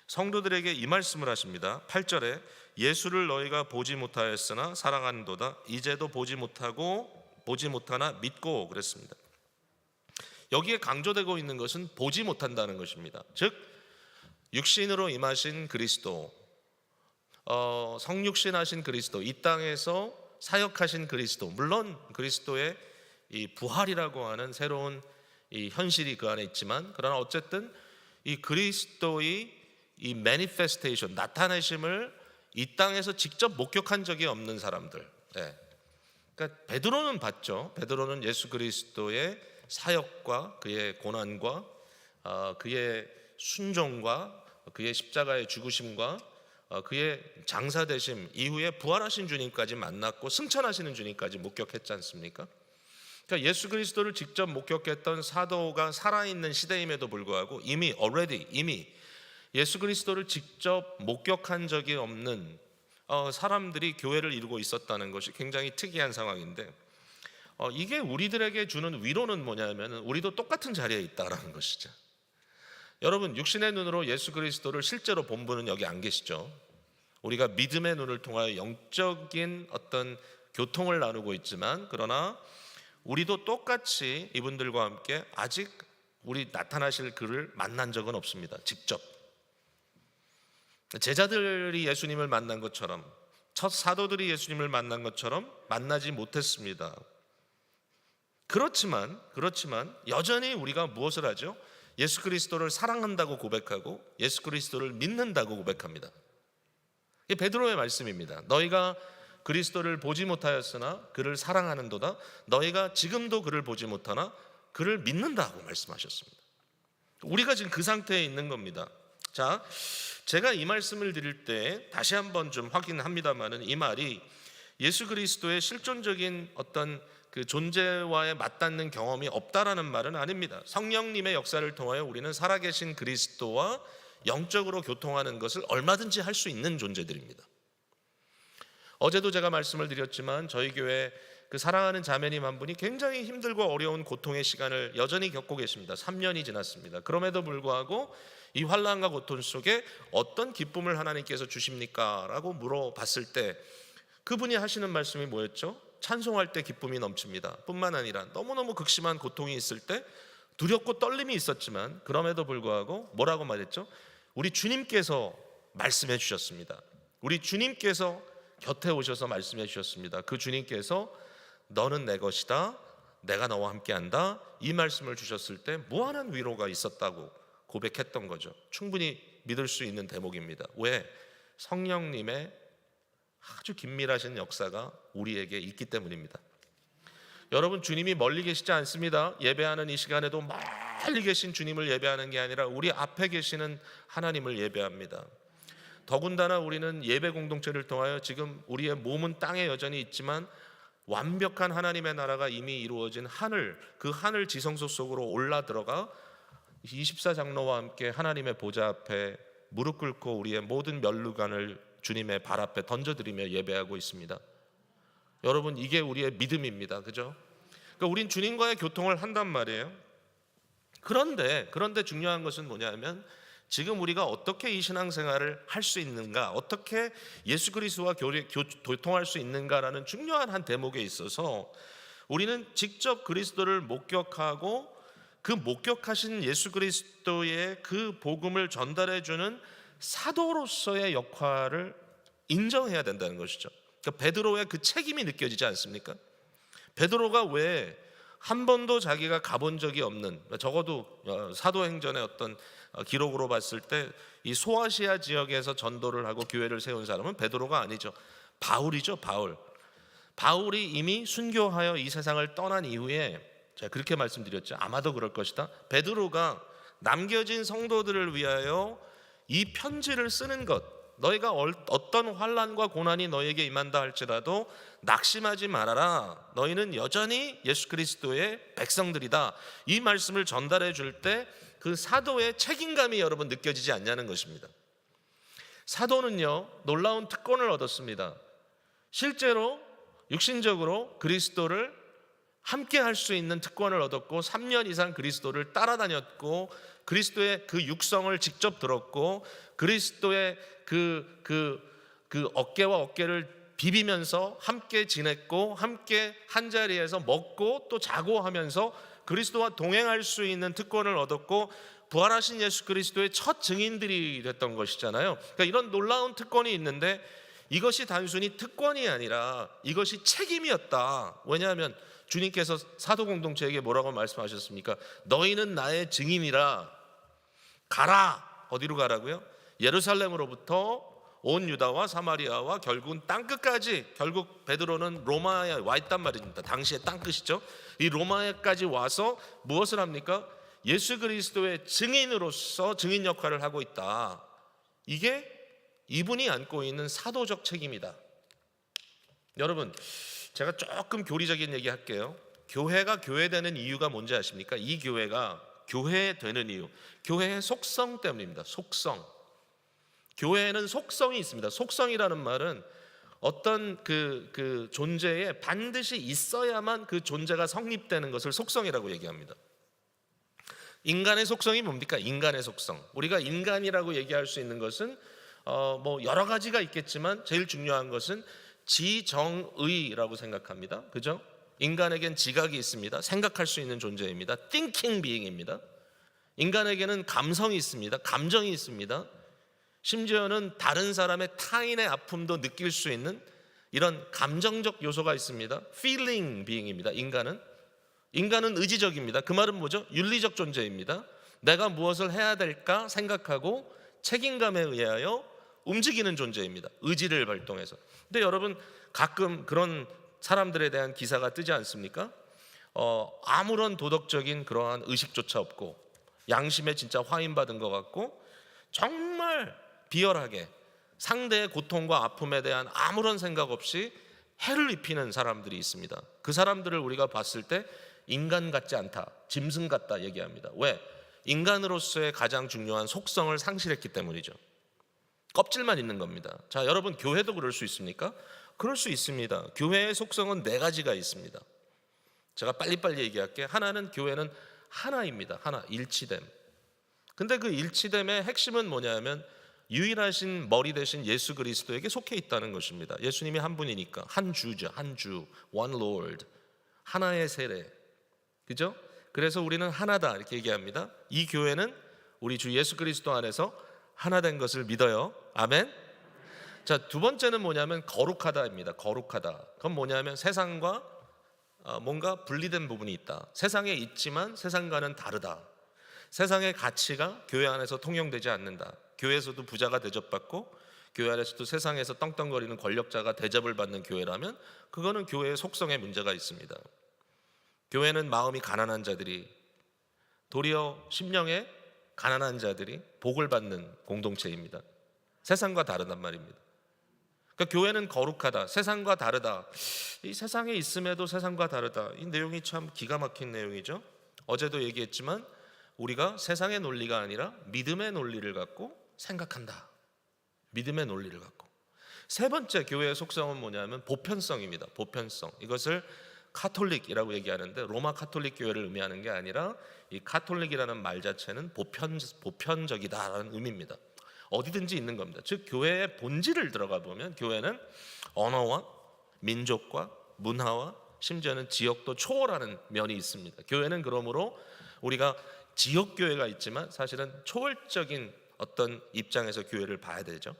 성도들에게 이 말씀을 하십니다. 8절에 예수를 너희가 보지 못하였으나 사랑하는도다. 이제도 보지 못하나 믿고 그랬습니다. 여기에 강조되고 있는 것은 보지 못한다는 것입니다. 즉 육신으로 임하신 그리스도, 성육신하신 그리스도, 이 땅에서 사역하신 그리스도, 물론 그리스도의 이 부활이라고 하는 새로운 이 현실이 그 안에 있지만, 그러나 어쨌든 이 그리스도의 이 매니페스테이션, 나타내심을 이 땅에서 직접 목격한 적이 없는 사람들. 그러니까 베드로는 봤죠. 베드로는 예수 그리스도의 사역과 그의 고난과 그의 순종과 그의 십자가의 죽으심과 그의 장사되심 이후에 부활하신 주님까지 만났고 승천하시는 주님까지 목격했지 않습니까? 그러니까 예수 그리스도를 직접 목격했던 사도가 살아있는 시대임에도 불구하고 이미 예수 그리스도를 직접 목격한 적이 없는 사람들이 교회를 이루고 있었다는 것이 굉장히 특이한 상황인데, 이게 우리들에게 주는 위로는 뭐냐면 우리도 똑같은 자리에 있다라는 것이죠. 여러분, 육신의 눈으로 예수 그리스도를 실제로 본 분은 여기 안 계시죠. 우리가 믿음의 눈을 통하여 영적인 어떤 교통을 나누고 있지만, 그러나 우리도 똑같이 이분들과 함께 아직 우리 나타나실 그를 만난 적은 없습니다. 직접 제자들이 예수님을 만난 것처럼, 첫 사도들이 예수님을 만난 것처럼 만나지 못했습니다. 그렇지만 여전히 우리가 무엇을 하죠? 예수 그리스도를 사랑한다고 고백하고 예수 그리스도를 믿는다고 고백합니다. 이게 베드로의 말씀입니다. 너희가 그리스도를 보지 못하였으나 그를 사랑하는도다. 너희가 지금도 그를 보지 못하나 그를 믿는다고 말씀하셨습니다. 우리가 지금 그 상태에 있는 겁니다. 자, 제가 이 말씀을 드릴 때 다시 한번 좀 확인합니다만은 이 말이 예수 그리스도의 실존적인 어떤 그 존재와의 맞닿는 경험이 없다라는 말은 아닙니다. 성령님의 역사를 통하여 우리는 살아계신 그리스도와 영적으로 교통하는 것을 얼마든지 할 수 있는 존재들입니다. 어제도 제가 말씀을 드렸지만 저희 교회 그 사랑하는 자매님 한 분이 굉장히 힘들고 어려운 고통의 시간을 여전히 겪고 계십니다. 3년이 지났습니다. 그럼에도 불구하고 이 환난과 고통 속에 어떤 기쁨을 하나님께서 주십니까? 라고 물어봤을 때 그분이 하시는 말씀이 뭐였죠? 찬송할 때 기쁨이 넘칩니다. 뿐만 아니라 너무너무 극심한 고통이 있을 때 두렵고 떨림이 있었지만 그럼에도 불구하고 뭐라고 말했죠? 우리 주님께서 말씀해 주셨습니다. 우리 주님께서 곁에 오셔서 말씀해 주셨습니다. 그 주님께서 너는 내 것이다, 내가 너와 함께한다, 이 말씀을 주셨을 때 무한한 위로가 있었다고 고백했던 거죠. 충분히 믿을 수 있는 대목입니다. 왜? 성령님의 아주 긴밀하신 역사가 우리에게 있기 때문입니다. 여러분, 주님이 멀리 계시지 않습니다. 예배하는 이 시간에도 멀리 계신 주님을 예배하는 게 아니라 우리 앞에 계시는 하나님을 예배합니다. 더군다나 우리는 예배 공동체를 통하여 지금 우리의 몸은 땅에 여전히 있지만 완벽한 하나님의 나라가 이미 이루어진 하늘, 그 하늘 지성소 속으로 올라 들어가 24장로와 함께 하나님의 보좌 앞에 무릎 꿇고 우리의 모든 면류관을 주님의 발 앞에 던져드리며 예배하고 있습니다. 여러분, 이게 우리의 믿음입니다. 그죠? 그러니까 우린 주님과의 교통을 한단 말이에요. 그런데 중요한 것은 뭐냐면 지금 우리가 어떻게 이 신앙생활을 할 수 있는가, 어떻게 예수 그리스도와 교통할 수 있는가라는 중요한 한 대목에 있어서 우리는 직접 그리스도를 목격하고 그 목격하신 예수 그리스도의 그 복음을 전달해주는 사도로서의 역할을 인정해야 된다는 것이죠. 그러니까 베드로의 그 책임이 느껴지지 않습니까? 베드로가 왜 한 번도 자기가 가본 적이 없는, 적어도 사도행전의 어떤 기록으로 봤을 때 이 소아시아 지역에서 전도를 하고 교회를 세운 사람은 베드로가 아니죠. 바울이죠. 바울이 이미 순교하여 이 세상을 떠난 이후에 제가 그렇게 말씀드렸죠. 아마도 그럴 것이다. 베드로가 남겨진 성도들을 위하여 이 편지를 쓰는 것, 너희가 어떤 환난과 고난이 너희에게 임한다 할지라도 낙심하지 말아라. 너희는 여전히 예수 그리스도의 백성들이다. 이 말씀을 전달해 줄 때 그 사도의 책임감이 여러분 느껴지지 않냐는 것입니다. 사도는요, 놀라운 특권을 얻었습니다. 실제로 육신적으로 그리스도를 함께 할 수 있는 특권을 얻었고 3년 이상 그리스도를 따라다녔고 그리스도의 그 육성을 직접 들었고 그리스도의 그 어깨와 어깨를 비비면서 함께 지냈고 함께 한자리에서 먹고 또 자고 하면서 그리스도와 동행할 수 있는 특권을 얻었고 부활하신 예수 그리스도의 첫 증인들이 됐던 것이잖아요. 그러니까 이런 놀라운 특권이 있는데 이것이 단순히 특권이 아니라 이것이 책임이었다. 왜냐하면 주님께서 사도 공동체에게 뭐라고 말씀하셨습니까? 너희는 나의 증인이라. 가라. 어디로 가라고요? 예루살렘으로부터 온 유다와 사마리아와 결국은 땅끝까지, 결국 베드로는 로마에 와 있단 말입니다. 당시의 땅끝이죠. 이 로마에까지 와서 무엇을 합니까? 예수 그리스도의 증인으로서 증인 역할을 하고 있다. 이게 이분이 안고 있는 사도적 책임이다. 여러분, 제가 조금 교리적인 얘기 할게요. 교회가 교회되는 이유가 뭔지 아십니까? 이 교회가 교회되는 이유, 교회의 속성 때문입니다. 속성. 교회에는 속성이 있습니다. 속성이라는 말은 어떤 그 존재에 반드시 있어야만 그 존재가 성립되는 것을 속성이라고 얘기합니다. 인간의 속성이 뭡니까? 인간의 속성. 우리가 인간이라고 얘기할 수 있는 것은 뭐 여러 가지가 있겠지만 제일 중요한 것은 지정의라고 생각합니다. 그죠? 인간에겐 지각이 있습니다. 생각할 수 있는 존재입니다. thinking being입니다. 인간에게는 감성이 있습니다. 감정이 있습니다. 심지어는 다른 사람의 타인의 아픔도 느낄 수 있는 이런 감정적 요소가 있습니다. feeling being입니다. 인간은 의지적입니다. 그 말은 뭐죠? 윤리적 존재입니다. 내가 무엇을 해야 될까 생각하고 책임감에 의하여 움직이는 존재입니다. 의지를 발동해서. 근데 여러분 가끔 그런 사람들에 대한 기사가 뜨지 않습니까? 아무런 도덕적인 그러한 의식조차 없고 양심에 진짜 화인받은 것 같고 정말 비열하게 상대의 고통과 아픔에 대한 아무런 생각 없이 해를 입히는 사람들이 있습니다. 그 사람들을 우리가 봤을 때 인간 같지 않다, 짐승 같다 얘기합니다. 왜? 인간으로서의 가장 중요한 속성을 상실했기 때문이죠. 껍질만 있는 겁니다. 자, 여러분 교회도 그럴 수 있습니까? 그럴 수 있습니다. 교회의 속성은 4가지가 있습니다. 제가 빨리빨리 얘기할게요. 하나는 교회는 하나입니다. 하나, 일치됨. 근데 그 일치됨의 핵심은 뭐냐면 유일하신 머리 대신 예수 그리스도에게 속해 있다는 것입니다. 예수님이 한 분이니까 한 주죠. 한 주, one Lord, 하나의 세례. 그죠? 그래서 우리는 하나다 이렇게 얘기합니다. 이 교회는 우리 주 예수 그리스도 안에서 하나 된 것을 믿어요. 아멘. 자, 두 번째는 뭐냐면 거룩하다입니다. 거룩하다. 그건 뭐냐면 세상과 뭔가 분리된 부분이 있다. 세상에 있지만 세상과는 다르다. 세상의 가치가 교회 안에서 통용되지 않는다. 교회에서도 부자가 대접받고 교회 안에서도 세상에서 떵떵거리는 권력자가 대접을 받는 교회라면 그거는 교회의 속성에 문제가 있습니다. 교회는 마음이 가난한 자들이, 도리어 심령에 가난한 자들이 복을 받는 공동체입니다. 세상과 다르단 말입니다. 그러니까 교회는 거룩하다, 세상과 다르다. 이 세상에 있음에도 세상과 다르다. 이 내용이 참 기가 막힌 내용이죠. 어제도 얘기했지만 우리가 세상의 논리가 아니라 믿음의 논리를 갖고 생각한다. 믿음의 논리를 갖고. 세 번째 교회의 속성은 뭐냐면 보편성입니다. 보편성. 이것을 카톨릭이라고 얘기하는데 로마 카톨릭 교회를 의미하는 게 아니라 이 카톨릭이라는 말 자체는 보편적이다라는 의미입니다. 어디든지 있는 겁니다. 즉 교회의 본질을 들어가 보면 교회는 언어와 민족과 문화와 심지어는 지역도 초월하는 면이 있습니다. 교회는 그러므로 우리가 지역 교회가 있지만 사실은 초월적인 어떤 입장에서 교회를 봐야 되죠.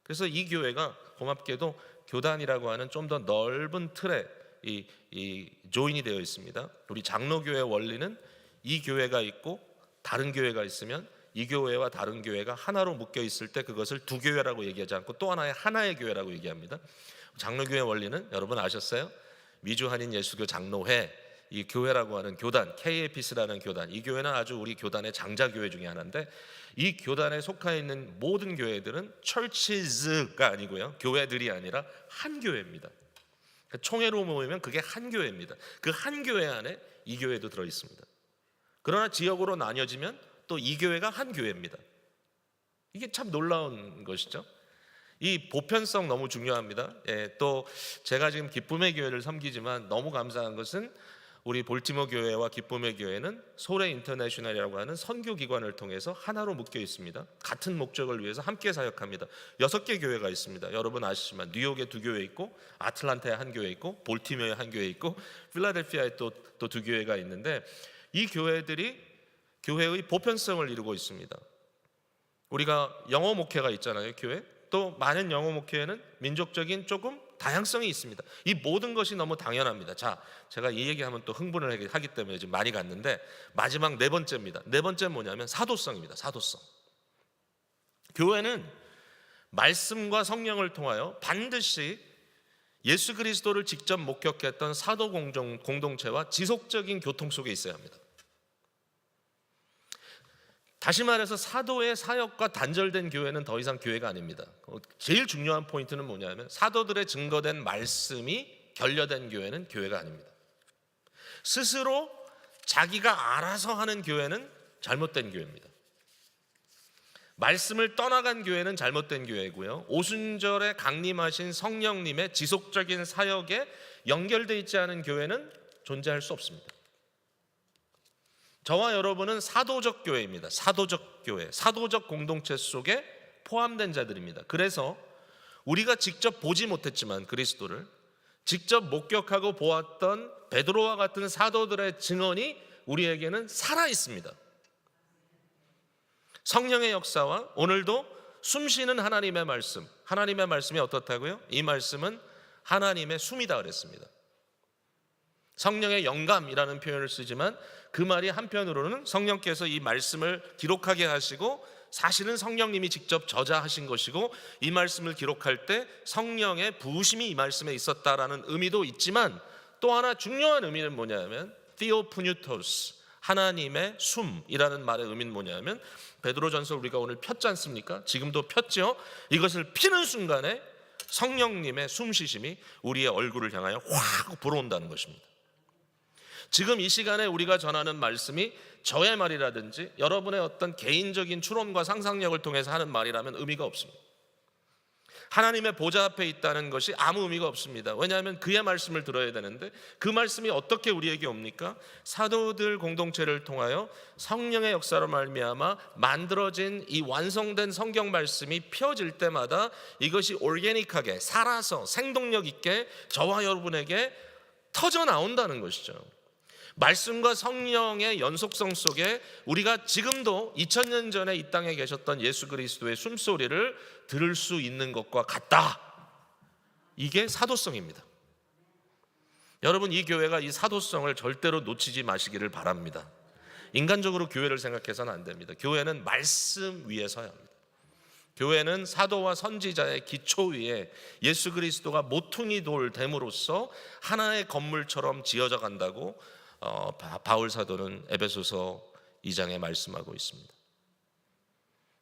그래서 이 교회가 고맙게도 교단이라고 하는 좀 더 넓은 틀에 이 조인이 되어 있습니다. 우리 장로교회 원리는 이 교회가 있고 다른 교회가 있으면 이 교회와 다른 교회가 하나로 묶여 있을 때 그것을 두 교회라고 얘기하지 않고 또 하나의 교회라고 얘기합니다. 장로교회 원리는 여러분 아셨어요? 미주한인 예수교 장로회, 이 교회라고 하는 교단, KAPS라는 교단, 이 교회는 아주 우리 교단의 장자교회 중에 하나인데 이 교단에 속해 있는 모든 교회들은 churches가 아니고요, 교회들이 아니라 한 교회입니다. 총회로 모이면 그게 한 교회입니다. 그 한 교회 안에 이 교회도 들어 있습니다. 그러나 지역으로 나뉘어지면 또 이 교회가 한 교회입니다. 이게 참 놀라운 것이죠. 이 보편성 너무 중요합니다. 또 제가 지금 기쁨의 교회를 섬기지만 너무 감사한 것은 우리 볼티모 교회와 기쁨의 교회는 소래 인터내셔널이라고 하는 선교 기관을 통해서 하나로 묶여 있습니다. 같은 목적을 위해서 함께 사역합니다. 6개 교회가 있습니다. 여러분 아시지만 뉴욕에 2교회 있고 아틀란타에 한 교회 있고 볼티모어에 한 교회 있고 필라델피아에 또 2교회가 있는데 이 교회들이 교회의 보편성을 이루고 있습니다. 우리가 영어 목회가 있잖아요, 교회. 또 많은 영어 목회에는 민족적인 조금 다양성이 있습니다. 이 모든 것이 너무 당연합니다. 자, 제가 이 얘기하면 또 흥분을 하기 때문에 지금 많이 갔는데 마지막 4번째입니다. 4번째는 뭐냐면 사도성입니다. 사도성. 교회는 말씀과 성령을 통하여 반드시 예수 그리스도를 직접 목격했던 사도 공동체와 지속적인 교통 속에 있어야 합니다. 다시 말해서 사도의 사역과 단절된 교회는 더 이상 교회가 아닙니다. 제일 중요한 포인트는 뭐냐면 사도들의 증거된 말씀이 결여된 교회는 교회가 아닙니다. 스스로 자기가 알아서 하는 교회는 잘못된 교회입니다. 말씀을 떠나간 교회는 잘못된 교회고요, 오순절에 강림하신 성령님의 지속적인 사역에 연결되어 있지 않은 교회는 존재할 수 없습니다. 저와 여러분은 사도적 교회입니다. 사도적 교회, 사도적 공동체 속에 포함된 자들입니다. 그래서 우리가 직접 보지 못했지만 그리스도를 직접 목격하고 보았던 베드로와 같은 사도들의 증언이 우리에게는 살아 있습니다. 성령의 역사와 오늘도 숨쉬는 하나님의 말씀, 하나님의 말씀이 어떻다고요? 이 말씀은 하나님의 숨이다 그랬습니다. 성령의 영감이라는 표현을 쓰지만 그 말이 한편으로는 성령께서 이 말씀을 기록하게 하시고 사실은 성령님이 직접 저자하신 것이고 이 말씀을 기록할 때 성령의 부으심이 이 말씀에 있었다라는 의미도 있지만 또 하나 중요한 의미는 뭐냐면 theopneustos, 하나님의 숨이라는 말의 의미는 뭐냐면 베드로전서 우리가 오늘 폈지 않습니까? 지금도 폈죠. 이것을 피는 순간에 성령님의 숨쉬심이 우리의 얼굴을 향하여 확 불어온다는 것입니다. 지금 이 시간에 우리가 전하는 말씀이 저의 말이라든지 여러분의 어떤 개인적인 추론과 상상력을 통해서 하는 말이라면 의미가 없습니다. 하나님의 보좌 앞에 있다는 것이 아무 의미가 없습니다. 왜냐하면 그의 말씀을 들어야 되는데 그 말씀이 어떻게 우리에게 옵니까? 사도들 공동체를 통하여 성령의 역사로 말미암아 만들어진 이 완성된 성경 말씀이 펴질 때마다 이것이 올게닉하게 살아서 생동력 있게 저와 여러분에게 터져 나온다는 것이죠. 말씀과 성령의 연속성 속에 우리가 지금도 2000년 전에 이 땅에 계셨던 예수 그리스도의 숨소리를 들을 수 있는 것과 같다. 이게 사도성입니다. 여러분, 이 교회가 이 사도성을 절대로 놓치지 마시기를 바랍니다. 인간적으로 교회를 생각해서는 안 됩니다. 교회는 말씀 위에 서야 합니다. 교회는 사도와 선지자의 기초 위에 예수 그리스도가 모퉁이 돌 됨으로써 하나의 건물처럼 지어져 간다고 바울 사도는 에베소서 2장에 말씀하고 있습니다.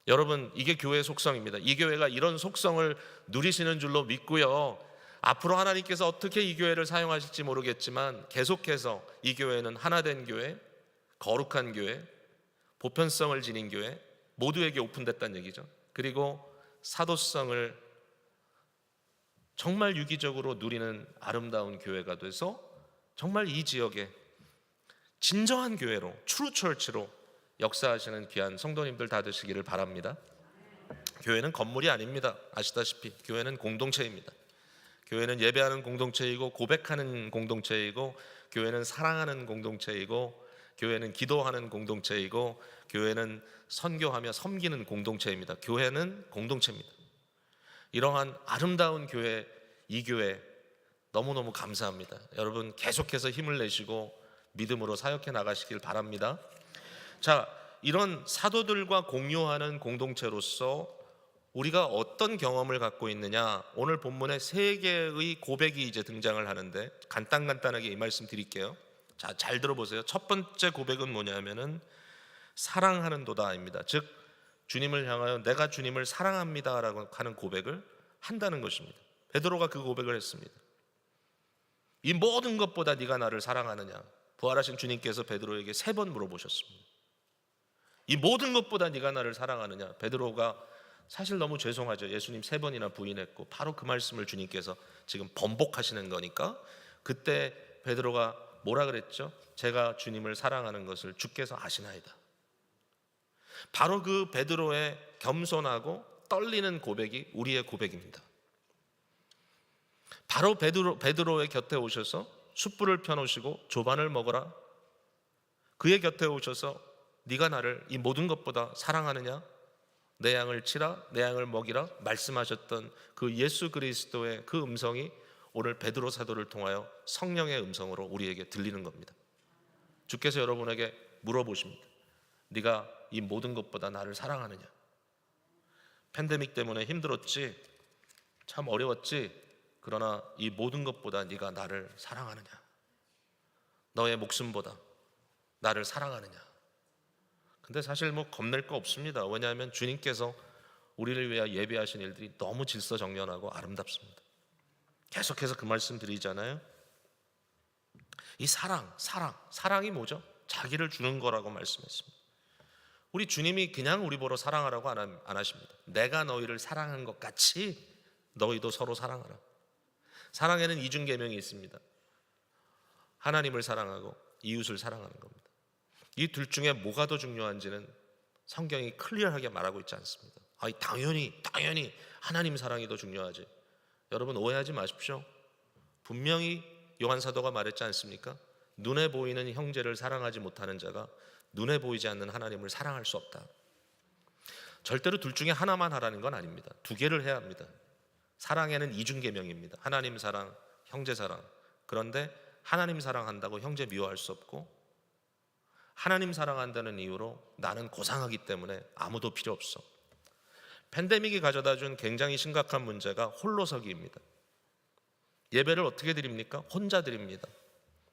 여러분, 이게 교회의 속성입니다. 이 교회가 이런 속성을 누리시는 줄로 믿고요. 앞으로 하나님께서 어떻게 이 교회를 사용하실지 모르겠지만 계속해서 이 교회는 하나된 교회, 거룩한 교회, 보편성을 지닌 교회, 모두에게 오픈됐다는 얘기죠. 그리고 사도성을 정말 유기적으로 누리는 아름다운 교회가 돼서 정말 이 지역에 진정한 교회로, 트루 처치로 역사하시는 귀한 성도님들 다 되시기를 바랍니다. 교회는 건물이 아닙니다. 아시다시피 교회는 공동체입니다. 교회는 예배하는 공동체이고 고백하는 공동체이고 교회는 사랑하는 공동체이고 교회는 기도하는 공동체이고 교회는 선교하며 섬기는 공동체입니다. 교회는 공동체입니다. 이러한 아름다운 교회, 이 교회 너무너무 감사합니다. 여러분 계속해서 힘을 내시고 믿음으로 사역해 나가시길 바랍니다. 자, 이런 사도들과 공유하는 공동체로서 우리가 어떤 경험을 갖고 있느냐, 오늘 본문에 세 개의 고백이 이제 등장을 하는데 간단하게 이 말씀 드릴게요. 자, 잘 들어보세요. 첫 번째 고백은 뭐냐면은 사랑하는도다입니다. 즉 주님을 향하여 내가 주님을 사랑합니다라고 하는 고백을 한다는 것입니다. 베드로가 그 고백을 했습니다. 이 모든 것보다 네가 나를 사랑하느냐? 부활하신 주님께서 베드로에게 3번 물어보셨습니다. 이 모든 것보다 네가 나를 사랑하느냐? 베드로가 사실 너무 죄송하죠. 예수님 3번이나 부인했고 바로 그 말씀을 주님께서 지금 번복하시는 거니까 그때 베드로가 뭐라 그랬죠? 제가 주님을 사랑하는 것을 주께서 아시나이다. 바로 그 베드로의 겸손하고 떨리는 고백이 우리의 고백입니다. 바로 베드로의 곁에 오셔서 숯불을 펴놓으시고 조반을 먹어라. 그의 곁에 오셔서 네가 나를 이 모든 것보다 사랑하느냐? 내 양을 치라, 내 양을 먹이라 말씀하셨던 그 예수 그리스도의 그 음성이 오늘 베드로 사도를 통하여 성령의 음성으로 우리에게 들리는 겁니다. 주께서 여러분에게 물어보십니다. 네가 이 모든 것보다 나를 사랑하느냐? 팬데믹 때문에 힘들었지, 참 어려웠지, 그러나 이 모든 것보다 네가 나를 사랑하느냐? 너의 목숨보다 나를 사랑하느냐? 근데 사실 뭐 겁낼 거 없습니다. 왜냐하면 주님께서 우리를 위하여 예배하신 일들이 너무 질서정연하고 아름답습니다. 계속해서 그 말씀 드리잖아요. 이 사랑이 뭐죠? 자기를 주는 거라고 말씀했습니다. 우리 주님이 그냥 우리 보러 사랑하라고 안 하십니다. 내가 너희를 사랑한 것 같이 너희도 서로 사랑하라. 사랑에는 이중 계명이 있습니다. 하나님을 사랑하고 이웃을 사랑하는 겁니다. 이 둘 중에 뭐가 더 중요한지는 성경이 클리어하게 말하고 있지 않습니다. 당연히 하나님 사랑이 더 중요하지. 여러분 오해하지 마십시오. 분명히 요한 사도가 말했지 않습니까? 눈에 보이는 형제를 사랑하지 못하는 자가 눈에 보이지 않는 하나님을 사랑할 수 없다. 절대로 둘 중에 하나만 하라는 건 아닙니다. 2개를 해야 합니다. 사랑에는 이중 계명입니다. 하나님 사랑, 형제 사랑. 그런데 하나님 사랑한다고 형제 미워할 수 없고 하나님 사랑한다는 이유로 나는 고상하기 때문에 아무도 필요 없어. 팬데믹이 가져다 준 굉장히 심각한 문제가 홀로서기입니다. 예배를 어떻게 드립니까? 혼자 드립니다.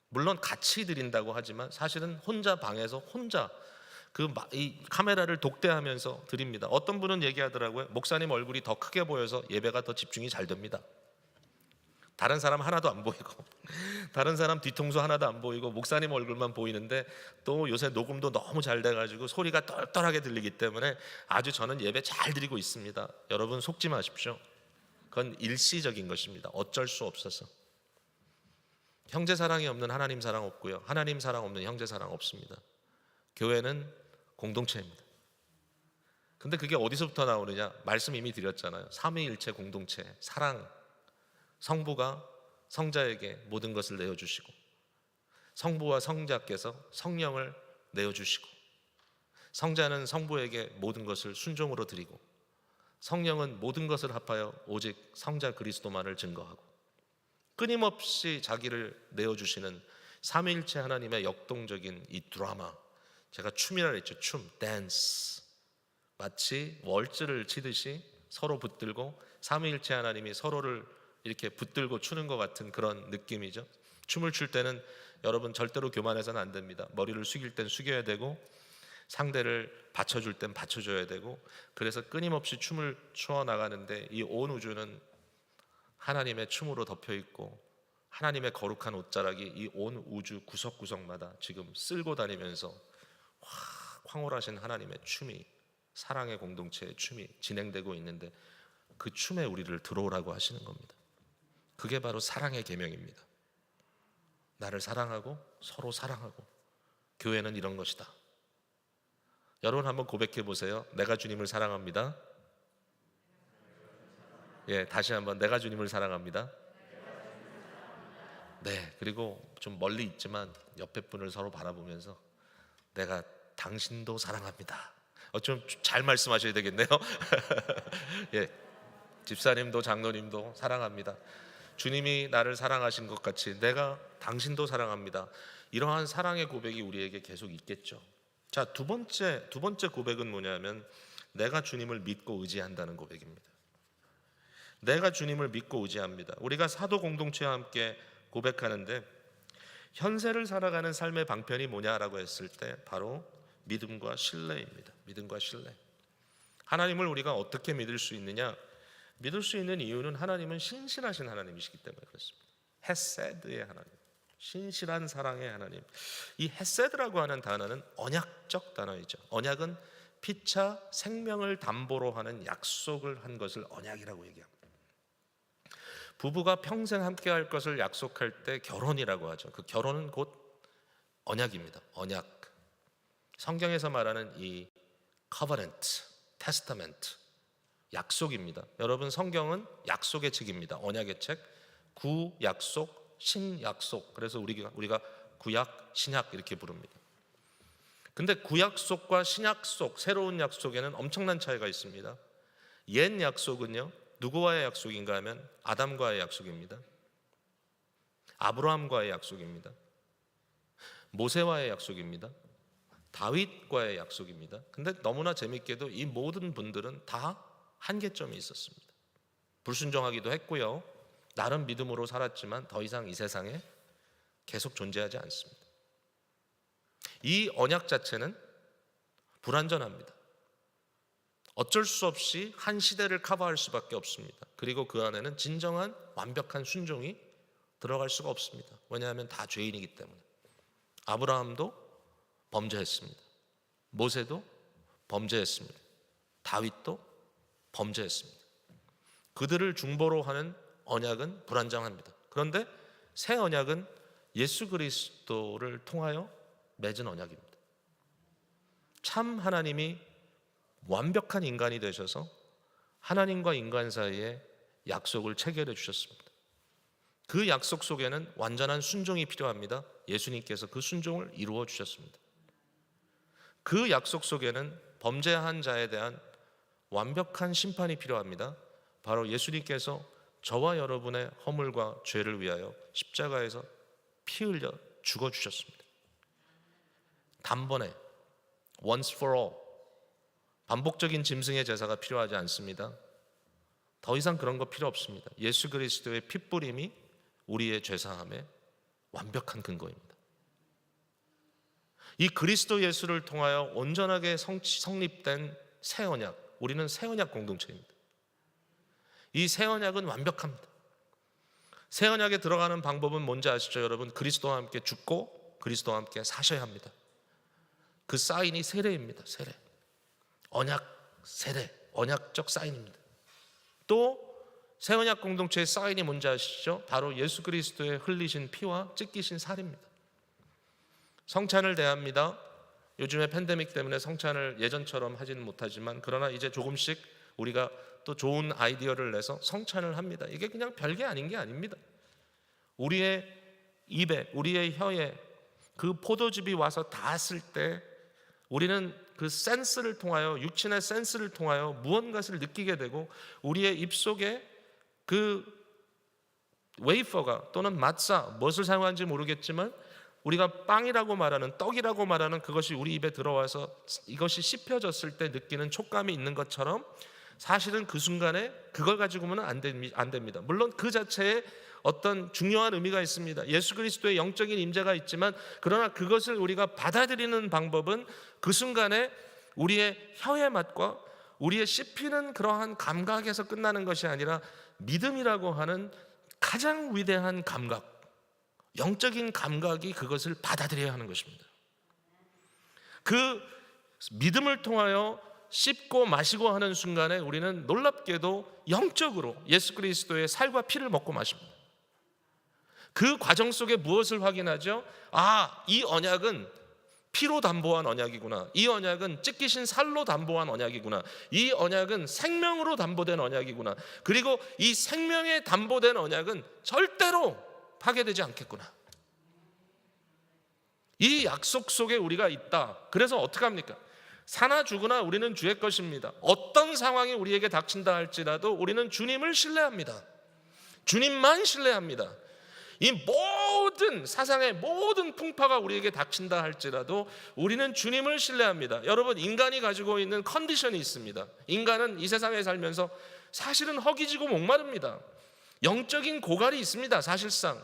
물론 같이 드린다고 하지만 사실은 혼자 방에서 혼자 이 카메라를 독대하면서 드립니다. 어떤 분은 얘기하더라고요. 목사님 얼굴이 더 크게 보여서 예배가 더 집중이 잘 됩니다. 다른 사람 하나도 안 보이고 다른 사람 뒤통수 하나도 안 보이고 목사님 얼굴만 보이는데 또 요새 녹음도 너무 잘 돼가지고 소리가 똘똘하게 들리기 때문에 아주 저는 예배 잘 드리고 있습니다. 여러분 속지 마십시오. 그건 일시적인 것입니다. 어쩔 수 없어서. 형제 사랑이 없는 하나님 사랑 없고요, 하나님 사랑 없는 형제 사랑 없습니다. 교회는 공동체입니다. 근데 그게 어디서부터 나오느냐? 말씀 이미 드렸잖아요. 삼위일체 공동체, 사랑. 성부가 성자에게 모든 것을 내어주시고, 성부와 성자께서 성령을 내어주시고, 성자는 성부에게 모든 것을 순종으로 드리고, 성령은 모든 것을 합하여 오직 성자 그리스도만을 증거하고, 끊임없이 자기를 내어주시는 삼위일체 하나님의 역동적인 이 드라마, 제가 춤이라 했죠. 춤, 댄스. 마치 월즈를 치듯이 서로 붙들고 삼위일체 하나님이 서로를 이렇게 붙들고 추는 것 같은 그런 느낌이죠. 춤을 출 때는 여러분 절대로 교만해서는 안 됩니다. 머리를 숙일 땐 숙여야 되고 상대를 받쳐줄 땐 받쳐줘야 되고, 그래서 끊임없이 춤을 추어 나가는데 이 온 우주는 하나님의 춤으로 덮여 있고 하나님의 거룩한 옷자락이 이 온 우주 구석구석마다 지금 쓸고 다니면서 황홀하신 하나님의 춤이, 사랑의 공동체의 춤이 진행되고 있는데 그 춤에 우리를 들어오라고 하시는 겁니다. 그게 바로 사랑의 계명입니다. 나를 사랑하고 서로 사랑하고, 교회는 이런 것이다. 여러분 한번 고백해 보세요. 내가 주님을 사랑합니다. 예, 다시 한번 내가 주님을 사랑합니다. 네, 그리고 좀 멀리 있지만 옆에 분을 서로 바라보면서 내가 당신도 사랑합니다. 좀 잘 말씀하셔야 되겠네요. 예, 집사님도 장로님도 사랑합니다. 주님이 나를 사랑하신 것 같이 내가 당신도 사랑합니다. 이러한 사랑의 고백이 우리에게 계속 있겠죠. 자, 두 번째 고백은 뭐냐면 내가 주님을 믿고 의지한다는 고백입니다. 내가 주님을 믿고 의지합니다. 우리가 사도 공동체와 함께 고백하는데 현세를 살아가는 삶의 방편이 뭐냐라고 했을 때 바로 믿음과 신뢰입니다. 믿음과 신뢰. 하나님을 우리가 어떻게 믿을 수 있느냐? 믿을 수 있는 이유는 하나님은 신실하신 하나님이시기 때문에 그렇습니다. 헤세드의 하나님, 신실한 사랑의 하나님. 이 헤세드라고 하는 단어는 언약적 단어이죠. 언약은 피차 생명을 담보로 하는 약속을 한 것을 언약이라고 얘기합니다. 부부가 평생 함께 할 것을 약속할 때 결혼이라고 하죠. 그 결혼은 곧 언약입니다. 언약. 성경에서 말하는 이 covenant, testament, 약속입니다. 여러분 성경은 약속의 책입니다. 언약의 책. 구약속, 신약속. 그래서 우리가 구약, 신약 이렇게 부릅니다. 근데 구약속과 신약속, 새로운 약속에는 엄청난 차이가 있습니다. 옛 약속은요, 누구와의 약속인가 하면 아담과의 약속입니다. 아브라함과의 약속입니다. 모세와의 약속입니다. 다윗과의 약속입니다. 근데 너무나 재밌게도 이 모든 분들은 다 한계점이 있었습니다. 불순종하기도 했고요, 나름 믿음으로 살았지만 더 이상 이 세상에 계속 존재하지 않습니다. 이 언약 자체는 불완전합니다. 어쩔 수 없이 한 시대를 커버할 수밖에 없습니다. 그리고 그 안에는 진정한 완벽한 순종이 들어갈 수가 없습니다. 왜냐하면 다 죄인이기 때문에. 아브라함도 범죄했습니다. 모세도 범죄했습니다. 다윗도 범죄했습니다. 그들을 중보로 하는 언약은 불완전합니다. 그런데 새 언약은 예수 그리스도를 통하여 맺은 언약입니다. 참 하나님이 완벽한 인간이 되셔서 하나님과 인간 사이에 약속을 체결해 주셨습니다. 그 약속 속에는 완전한 순종이 필요합니다. 예수님께서 그 순종을 이루어 주셨습니다. 그 약속 속에는 범죄한 자에 대한 완벽한 심판이 필요합니다. 바로 예수님께서 저와 여러분의 허물과 죄를 위하여 십자가에서 피 흘려 죽어주셨습니다. 단번에 once for all, 반복적인 짐승의 제사가 필요하지 않습니다. 더 이상 그런 거 필요 없습니다. 예수 그리스도의 핏부림이 우리의 죄사함의 완벽한 근거입니다. 이 그리스도 예수를 통하여 온전하게 성립된 새 언약, 우리는 새 언약 공동체입니다. 이 새 언약은 완벽합니다. 새 언약에 들어가는 방법은 뭔지 아시죠, 여러분? 그리스도와 함께 죽고 그리스도와 함께 사셔야 합니다. 그 사인이 세례입니다. 세례, 언약 세례, 언약적 사인입니다. 또 새 언약 공동체의 사인이 뭔지 아시죠? 바로 예수 그리스도의 흘리신 피와 찢기신 살입니다. 성찬을 대합니다. 요즘에 팬데믹 때문에 성찬을 예전처럼 하지는 못하지만 그러나 이제 조금씩 우리가 또 좋은 아이디어를 내서 성찬을 합니다. 이게 그냥 별게 아닌 게 아닙니다. 우리의 입에, 우리의 혀에 그 포도즙이 와서 닿았을 때 우리는 그 센스를 통하여, 육신의 센스를 통하여 무언가를 느끼게 되고 우리의 입속에 그 웨이퍼가 또는 마tzah, 무엇을 사용하는지 모르겠지만 우리가 빵이라고 말하는, 떡이라고 말하는 그것이 우리 입에 들어와서 이것이 씹혀졌을 때 느끼는 촉감이 있는 것처럼 사실은 그 순간에 그걸 가지고는 안 됩니다. 물론 그 자체에 어떤 중요한 의미가 있습니다. 예수 그리스도의 영적인 임재가 있지만 그러나 그것을 우리가 받아들이는 방법은 그 순간에 우리의 혀의 맛과 우리의 씹히는 그러한 감각에서 끝나는 것이 아니라 믿음이라고 하는 가장 위대한 감각, 영적인 감각이 그것을 받아들여야 하는 것입니다. 그 믿음을 통하여 씹고 마시고 하는 순간에 우리는 놀랍게도 영적으로 예수 그리스도의 살과 피를 먹고 마십니다. 그 과정 속에 무엇을 확인하죠? 아, 이 언약은 피로 담보한 언약이구나. 이 언약은 찢기신 살로 담보한 언약이구나. 이 언약은 생명으로 담보된 언약이구나. 그리고 이 생명에 담보된 언약은 절대로 파괴되지 않겠구나. 이 약속 속에 우리가 있다. 그래서 어떻게 합니까? 사나 죽으나 우리는 주의 것입니다. 어떤 상황이 우리에게 닥친다 할지라도 우리는 주님을 신뢰합니다. 주님만 신뢰합니다. 이 모든 사상의 모든 풍파가 우리에게 닥친다 할지라도 우리는 주님을 신뢰합니다. 여러분, 인간이 가지고 있는 컨디션이 있습니다. 인간은 이 세상에 살면서 사실은 허기지고 목마릅니다. 영적인 고갈이 있습니다. 사실상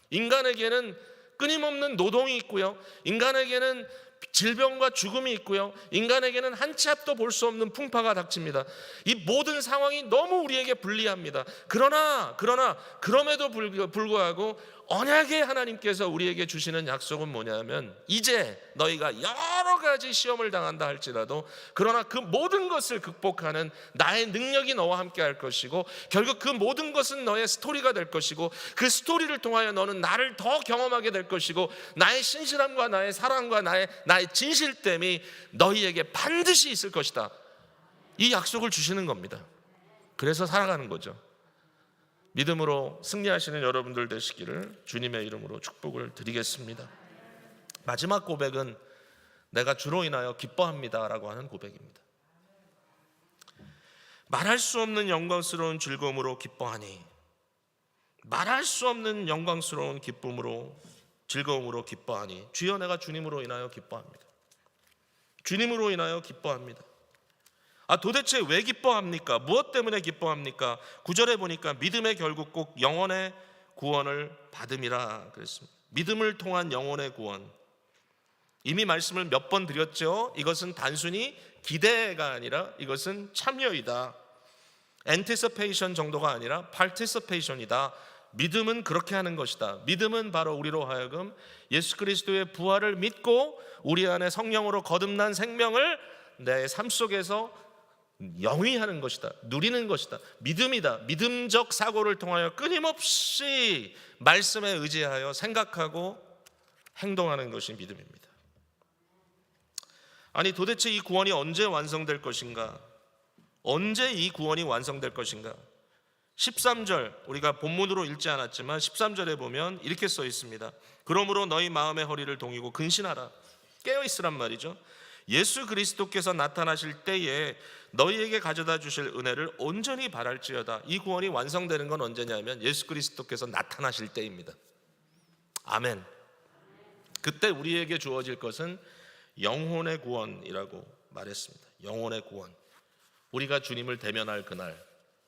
인간에게는 끊임없는 노동이 있고요, 인간에게는 질병과 죽음이 있고요, 인간에게는 한 치 앞도 볼 수 없는 풍파가 닥칩니다. 이 모든 상황이 너무 우리에게 불리합니다. 그럼에도 불구하고 언약의 하나님께서 우리에게 주시는 약속은 뭐냐면, 이제 너희가 여러 가지 시험을 당한다 할지라도 그러나 그 모든 것을 극복하는 나의 능력이 너와 함께 할 것이고, 결국 그 모든 것은 너의 스토리가 될 것이고, 그 스토리를 통하여 너는 나를 더 경험하게 될 것이고, 나의 신실함과 나의 사랑과 나의 진실됨이 너희에게 반드시 있을 것이다. 이 약속을 주시는 겁니다. 그래서 살아가는 거죠. 믿음으로 승리하시는 여러분들 되시기를 주님의 이름으로 축복을 드리겠습니다. 마지막 고백은 내가 주로 인하여 기뻐합니다 라고 하는 고백입니다. 말할 수 없는 영광스러운 즐거움으로 기뻐하니, 말할 수 없는 영광스러운 기쁨으로, 즐거움으로 기뻐하니, 주여 내가 주님으로 인하여 기뻐합니다. 주님으로 인하여 기뻐합니다. 도대체 왜 기뻐합니까? 무엇 때문에 기뻐합니까? 9절에 보니까 믿음의 결국 꼭 영혼의 구원을 받음이라 그랬습니다. 믿음을 통한 영혼의 구원. 이미 말씀을 몇 번 드렸죠. 이것은 단순히 기대가 아니라 이것은 참여이다. anticipation 정도가 아니라 participation이다. 믿음은 그렇게 하는 것이다. 믿음은 바로 우리로 하여금 예수 그리스도의 부활을 믿고 우리 안에 성령으로 거듭난 생명을 내 삶 속에서 영위하는 것이다. 누리는 것이다. 믿음이다. 믿음적 사고를 통하여 끊임없이 말씀에 의지하여 생각하고 행동하는 것이 믿음입니다. 아니, 도대체 이 구원이 언제 완성될 것인가? 언제 이 구원이 완성될 것인가? 13절, 우리가 본문으로 읽지 않았지만 13절에 보면 이렇게 써 있습니다. 그러므로 너희 마음의 허리를 동이고 근신하라. 깨어있으란 말이죠. 예수 그리스도께서 나타나실 때에 너희에게 가져다 주실 은혜를 온전히 바랄지어다. 이 구원이 완성되는 건 언제냐면 예수 그리스도께서 나타나실 때입니다. 아멘. 그때 우리에게 주어질 것은 영혼의 구원이라고 말했습니다. 영혼의 구원. 우리가 주님을 대면할 그날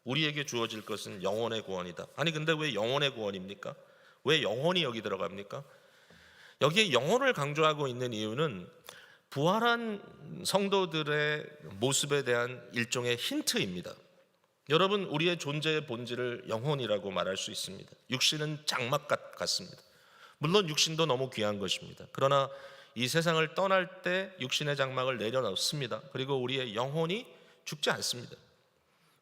우리에게 주어질 것은 영혼의 구원이다. 아니 근데 왜 영혼의 구원입니까? 왜 영혼이 여기 들어갑니까? 여기에 영혼을 강조하고 있는 이유는 부활한 성도들의 모습에 대한 일종의 힌트입니다. 여러분, 우리의 존재의 본질을 영혼이라고 말할 수 있습니다. 육신은 장막 같습니다. 물론 육신도 너무 귀한 것입니다. 그러나 이 세상을 떠날 때 육신의 장막을 내려놓습니다. 그리고 우리의 영혼이 죽지 않습니다.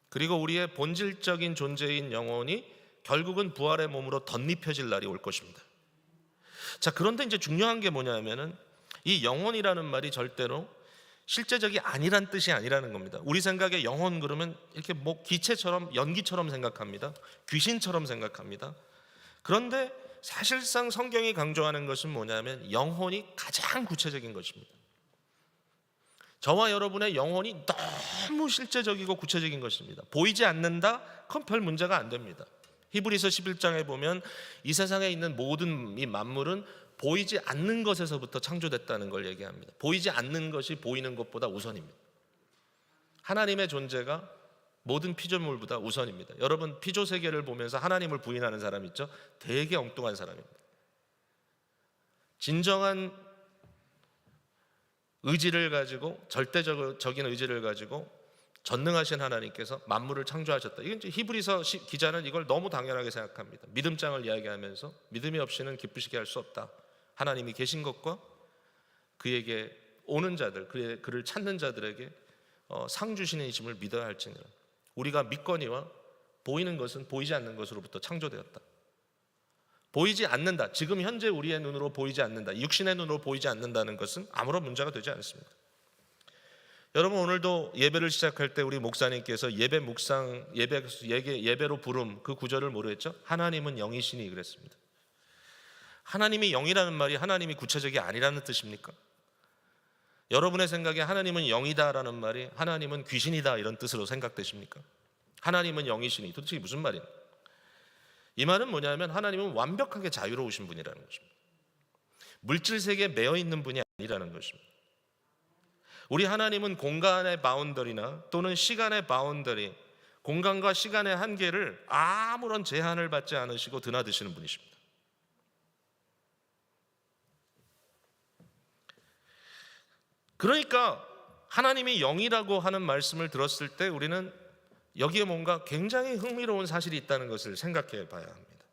그리고 우리의 본질적인 존재인 영혼이 결국은 부활의 몸으로 덧입혀질 날이 올 것입니다. 자, 그런데 이제 중요한 게 뭐냐면은 이 영혼이라는 말이 절대로 실제적이 아니란 뜻이 아니라는 겁니다. 우리 생각에 영혼 그러면 이렇게 뭐 기체처럼 연기처럼 생각합니다. 귀신처럼 생각합니다. 그런데 사실상 성경이 강조하는 것은 뭐냐면 영혼이 가장 구체적인 것입니다. 저와 여러분의 영혼이 너무 실제적이고 구체적인 것입니다. 보이지 않는다? 그건 별 문제가 안 됩니다. 히브리서 11장에 보면 이 세상에 있는 모든 이 만물은 보이지 않는 것에서부터 창조됐다는 걸 얘기합니다. 보이지 않는 것이 보이는 것보다 우선입니다. 하나님의 존재가 모든 피조물보다 우선입니다. 여러분, 피조 세계를 보면서 하나님을 부인하는 사람 있죠? 되게 엉뚱한 사람입니다. 진정한 의지를 가지고, 절대적인 의지를 가지고 전능하신 하나님께서 만물을 창조하셨다. 이건 이제 히브리서 기자는 이걸 너무 당연하게 생각합니다. 믿음장을 이야기하면서 믿음이 없이는 기쁘시게 할 수 없다. 하나님이 계신 것과 그에게 오는 자들, 그를 찾는 자들에게 상 주시는 이심을 믿어야 할지니라. 우리가 믿거니와 보이는 것은 보이지 않는 것으로부터 창조되었다. 보이지 않는다. 지금 현재 우리의 눈으로 보이지 않는다. 육신의 눈으로 보이지 않는다는 것은 아무런 문제가 되지 않습니다. 여러분, 오늘도 예배를 시작할 때 우리 목사님께서 예배 묵상, 예배로 부름 그 구절을 뭐로 했죠? 하나님은 영이시니 그랬습니다. 하나님이 영이라는 말이 하나님이 구체적이 아니라는 뜻입니까? 여러분의 생각에 하나님은 영이다라는 말이 하나님은 귀신이다 이런 뜻으로 생각되십니까? 하나님은 영이시니 도대체 이게 무슨 말입니까? 이 말은 뭐냐면 하나님은 완벽하게 자유로우신 분이라는 것입니다. 물질 세계에 매여 있는 분이 아니라는 것입니다. 우리 하나님은 공간의 바운더리나 또는 시간의 바운더리, 공간과 시간의 한계를 아무런 제한을 받지 않으시고 드나드시는 분이십니다. 그러니까 하나님이 영이라고 하는 말씀을 들었을 때 우리는 여기에 뭔가 굉장히 흥미로운 사실이 있다는 것을 생각해 봐야 합니다.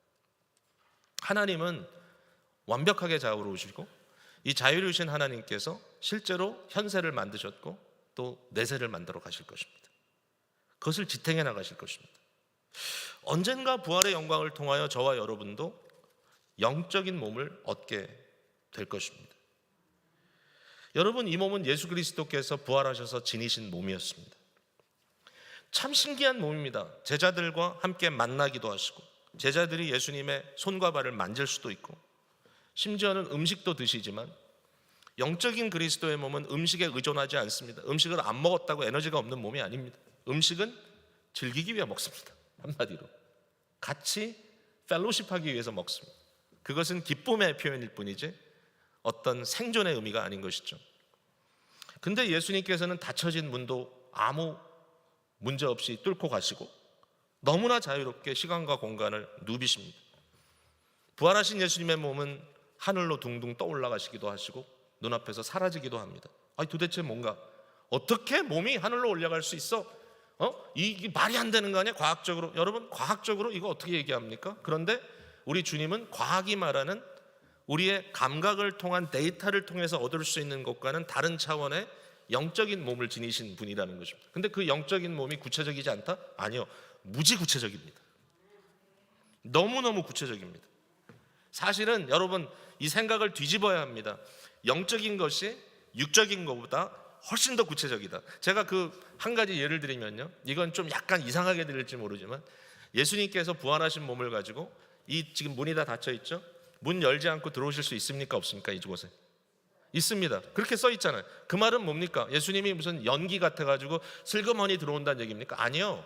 하나님은 완벽하게 자유로우시고 이 자유로우신 하나님께서 실제로 현세를 만드셨고 또 내세를 만들어 가실 것입니다. 그것을 지탱해 나가실 것입니다. 언젠가 부활의 영광을 통하여 저와 여러분도 영적인 몸을 얻게 될 것입니다. 여러분, 이 몸은 예수 그리스도께서 부활하셔서 지니신 몸이었습니다. 참 신기한 몸입니다. 제자들과 함께 만나기도 하시고 제자들이 예수님의 손과 발을 만질 수도 있고 심지어는 음식도 드시지만 영적인 그리스도의 몸은 음식에 의존하지 않습니다. 음식을 안 먹었다고 에너지가 없는 몸이 아닙니다. 음식은 즐기기 위해 먹습니다. 한마디로 같이 펠로십하기 위해서 먹습니다. 그것은 기쁨의 표현일 뿐이지 어떤 생존의 의미가 아닌 것이죠. 근데 예수님께서는 닫혀진 문도 아무 문제 없이 뚫고 가시고 너무나 자유롭게 시간과 공간을 누비십니다. 부활하신 예수님의 몸은 하늘로 둥둥 떠올라가시기도 하시고 눈앞에서 사라지기도 합니다. 아니 도대체 뭔가 어떻게 몸이 하늘로 올라갈 수 있어? 이게 말이 안 되는 거 아니야? 과학적으로. 여러분, 과학적으로 이거 어떻게 얘기합니까? 그런데 우리 주님은 과학이 말하는 우리의 감각을 통한 데이터를 통해서 얻을 수 있는 것과는 다른 차원의 영적인 몸을 지니신 분이라는 것입니다. 근데 그 영적인 몸이 구체적이지 않다? 아니요, 무지 구체적입니다. 너무너무 구체적입니다. 사실은 여러분 이 생각을 뒤집어야 합니다. 영적인 것이 육적인 것보다 훨씬 더 구체적이다. 제가 그 한 가지 예를 드리면요, 이건 좀 약간 이상하게 들릴지 모르지만 예수님께서 부활하신 몸을 가지고 이 지금 문이 다 닫혀 있죠? 문 열지 않고 들어오실 수 있습니까? 없습니까? 이곳에 있습니다. 그렇게 써 있잖아요. 그 말은 뭡니까? 예수님이 무슨 연기 같아가지고 슬그머니 들어온다는 얘기입니까? 아니요.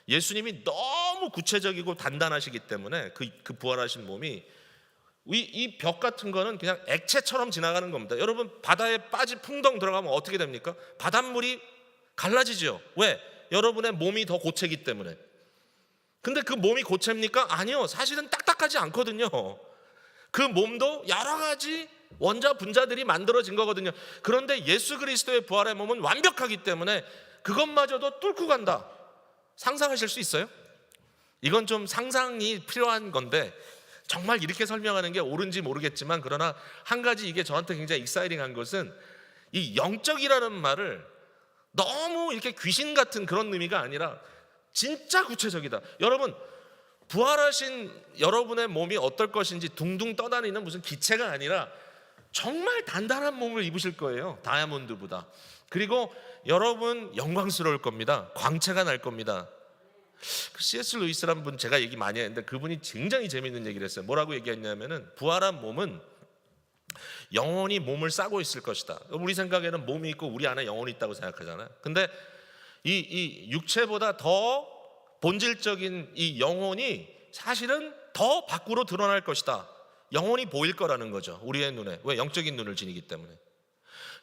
예수님이 너무 구체적이고 단단하시기 때문에 그 부활하신 몸이 이 벽 같은 거는 그냥 액체처럼 지나가는 겁니다. 여러분 바다에 풍덩 들어가면 어떻게 됩니까? 바닷물이 갈라지죠. 왜? 여러분의 몸이 더 고체이기 때문에. 근데 그 몸이 고체입니까? 아니요. 사실은 딱딱하지 않거든요. 그 몸도 여러 가지 원자 분자들이 만들어진 거거든요. 그런데 예수 그리스도의 부활의 몸은 완벽하기 때문에 그것마저도 뚫고 간다. 상상하실 수 있어요? 이건 좀 상상이 필요한 건데 정말 이렇게 설명하는 게 옳은지 모르겠지만, 그러나 한 가지 이게 저한테 굉장히 익사이팅한 것은 이 영적이라는 말을 너무 이렇게 귀신 같은 그런 의미가 아니라 진짜 구체적이다. 여러분 부활하신 여러분의 몸이 어떨 것인지 둥둥 떠다니는 무슨 기체가 아니라 정말 단단한 몸을 입으실 거예요. 다이아몬드보다. 그리고 여러분 영광스러울 겁니다. 광채가 날 겁니다. C.S. 루이스라는 분 제가 얘기 많이 했는데 그분이 굉장히 재밌는 얘기를 했어요. 뭐라고 얘기했냐면은 부활한 몸은 영혼이 몸을 싸고 있을 것이다. 우리 생각에는 몸이 있고 우리 안에 영혼이 있다고 생각하잖아요. 근데 이 육체보다 더 본질적인 이 영혼이 사실은 더 밖으로 드러날 것이다. 영혼이 보일 거라는 거죠. 우리의 눈에. 왜? 영적인 눈을 지니기 때문에.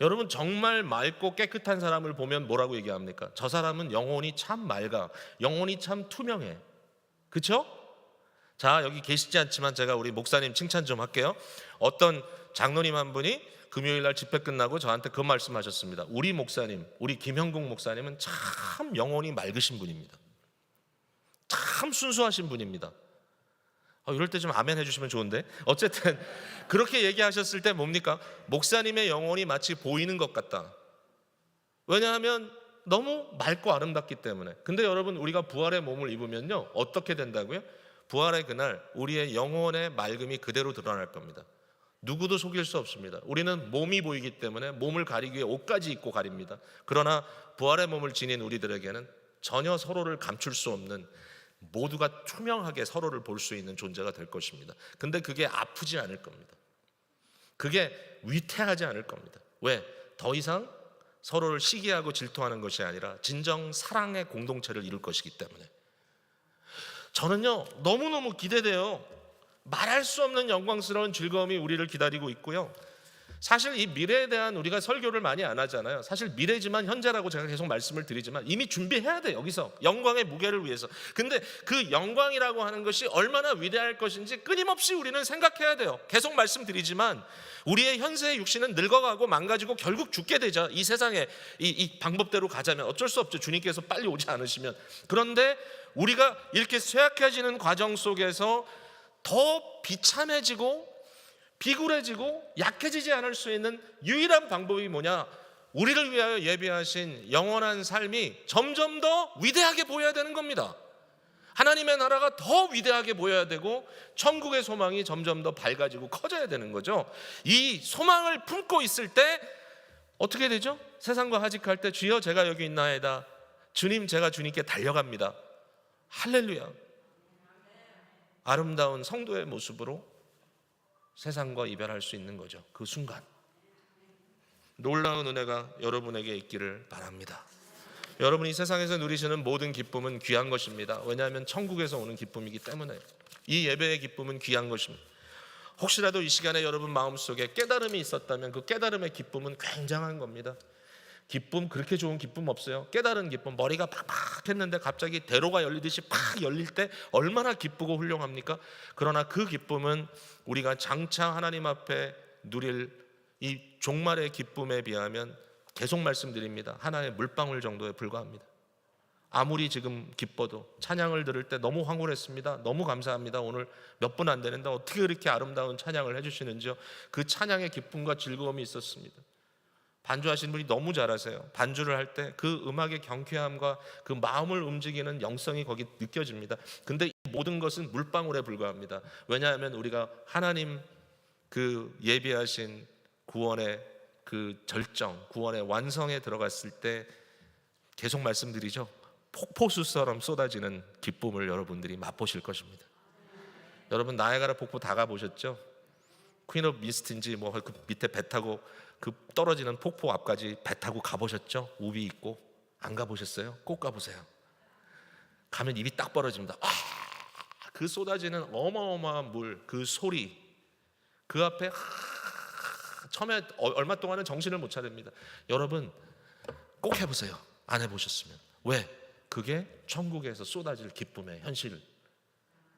여러분 정말 맑고 깨끗한 사람을 보면 뭐라고 얘기합니까? 저 사람은 영혼이 참 맑아. 영혼이 참 투명해. 그렇죠? 자, 여기 계시지 않지만 제가 우리 목사님 칭찬 좀 할게요. 어떤 장로님 한 분이 금요일 날 집회 끝나고 저한테 그 말씀하셨습니다. 우리 목사님, 우리 김형국 목사님은 참 영혼이 맑으신 분입니다. 참 순수하신 분입니다. 이럴 때 좀 아멘 해주시면 좋은데. 어쨌든 그렇게 얘기하셨을 때 뭡니까? 목사님의 영혼이 마치 보이는 것 같다. 왜냐하면 너무 맑고 아름답기 때문에. 근데 여러분 우리가 부활의 몸을 입으면요 어떻게 된다고요? 부활의 그날 우리의 영혼의 맑음이 그대로 드러날 겁니다. 누구도 속일 수 없습니다. 우리는 몸이 보이기 때문에 몸을 가리기 위해 옷까지 입고 가립니다. 그러나 부활의 몸을 지닌 우리들에게는 전혀 서로를 감출 수 없는, 모두가 투명하게 서로를 볼 수 있는 존재가 될 것입니다. 근데 그게 아프지 않을 겁니다. 그게 위태하지 않을 겁니다. 왜? 더 이상 서로를 시기하고 질투하는 것이 아니라 진정 사랑의 공동체를 이룰 것이기 때문에. 저는요 너무너무 기대돼요. 말할 수 없는 영광스러운 즐거움이 우리를 기다리고 있고요. 사실 이 미래에 대한 우리가 설교를 많이 안 하잖아요. 사실 미래지만 현재라고 제가 계속 말씀을 드리지만 이미 준비해야 돼. 여기서 영광의 무게를 위해서. 근데 그 영광이라고 하는 것이 얼마나 위대할 것인지 끊임없이 우리는 생각해야 돼요. 계속 말씀드리지만 우리의 현세의 육신은 늙어가고 망가지고 결국 죽게 되죠. 이 세상에 이 방법대로 가자면 어쩔 수 없죠. 주님께서 빨리 오지 않으시면. 그런데 우리가 이렇게 쇠약해지는 과정 속에서 더 비참해지고 비굴해지고 약해지지 않을 수 있는 유일한 방법이 뭐냐? 우리를 위하여 예비하신 영원한 삶이 점점 더 위대하게 보여야 되는 겁니다. 하나님의 나라가 더 위대하게 보여야 되고 천국의 소망이 점점 더 밝아지고 커져야 되는 거죠. 이 소망을 품고 있을 때 어떻게 되죠? 세상과 하직할 때 주여 제가 여기 있나이다. 주님 제가 주님께 달려갑니다. 할렐루야. 아름다운 성도의 모습으로 세상과 이별할 수 있는 거죠. 그 순간 놀라운 은혜가 여러분에게 있기를 바랍니다. 여러분이 세상에서 누리시는 모든 기쁨은 귀한 것입니다. 왜냐하면 천국에서 오는 기쁨이기 때문에. 이 예배의 기쁨은 귀한 것입니다. 혹시라도 이 시간에 여러분 마음속에 깨달음이 있었다면 그 깨달음의 기쁨은 굉장한 겁니다. 기쁨, 그렇게 좋은 기쁨 없어요. 깨달은 기쁨, 머리가 팍팍 했는데 갑자기 대로가 열리듯이 팍 열릴 때 얼마나 기쁘고 훌륭합니까? 그러나 그 기쁨은 우리가 장차 하나님 앞에 누릴 이 종말의 기쁨에 비하면 계속 말씀드립니다. 하나의 물방울 정도에 불과합니다. 아무리 지금 기뻐도 찬양을 들을 때 너무 황홀했습니다. 너무 감사합니다. 오늘 몇 분 안 되는데 어떻게 그렇게 아름다운 찬양을 해주시는지요. 그 찬양의 기쁨과 즐거움이 있었습니다. 반주하시는 분이 너무 잘하세요. 반주를 할 때 그 음악의 경쾌함과 그 마음을 움직이는 영성이 거기 느껴집니다. 근데 이 모든 것은 물방울에 불과합니다. 왜냐하면 우리가 하나님 그 예비하신 구원의 그 절정, 구원의 완성에 들어갔을 때 계속 말씀드리죠. 폭포수처럼 쏟아지는 기쁨을 여러분들이 맛보실 것입니다. 여러분 나야가라 폭포 다 가보셨죠? 퀸 오브 미스트인지 뭐 그 밑에 배 타고 그 떨어지는 폭포 앞까지 배 타고 가보셨죠? 우비 있고. 안 가보셨어요? 꼭 가보세요. 가면 입이 딱 벌어집니다. 그 쏟아지는 어마어마한 물, 그 소리, 그 앞에 처음에 얼마 동안은 정신을 못 차립니다. 여러분 꼭 해보세요. 안 해보셨으면. 왜? 그게 천국에서 쏟아질 기쁨의 현실.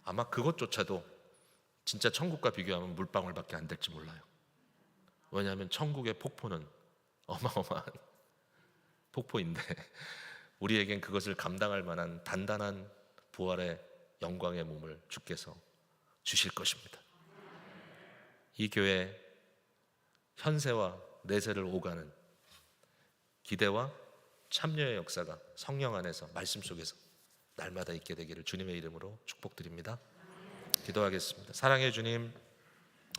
아마 그것조차도 진짜 천국과 비교하면 물방울밖에 안 될지 몰라요. 왜냐하면 천국의 폭포는 어마어마한 폭포인데 우리에겐 그것을 감당할 만한 단단한 부활의 영광의 몸을 주께서 주실 것입니다. 이 교회 현세와 내세를 오가는 기대와 참여의 역사가 성령 안에서 말씀 속에서 날마다 있게 되기를 주님의 이름으로 축복드립니다. 기도하겠습니다. 사랑의 주님,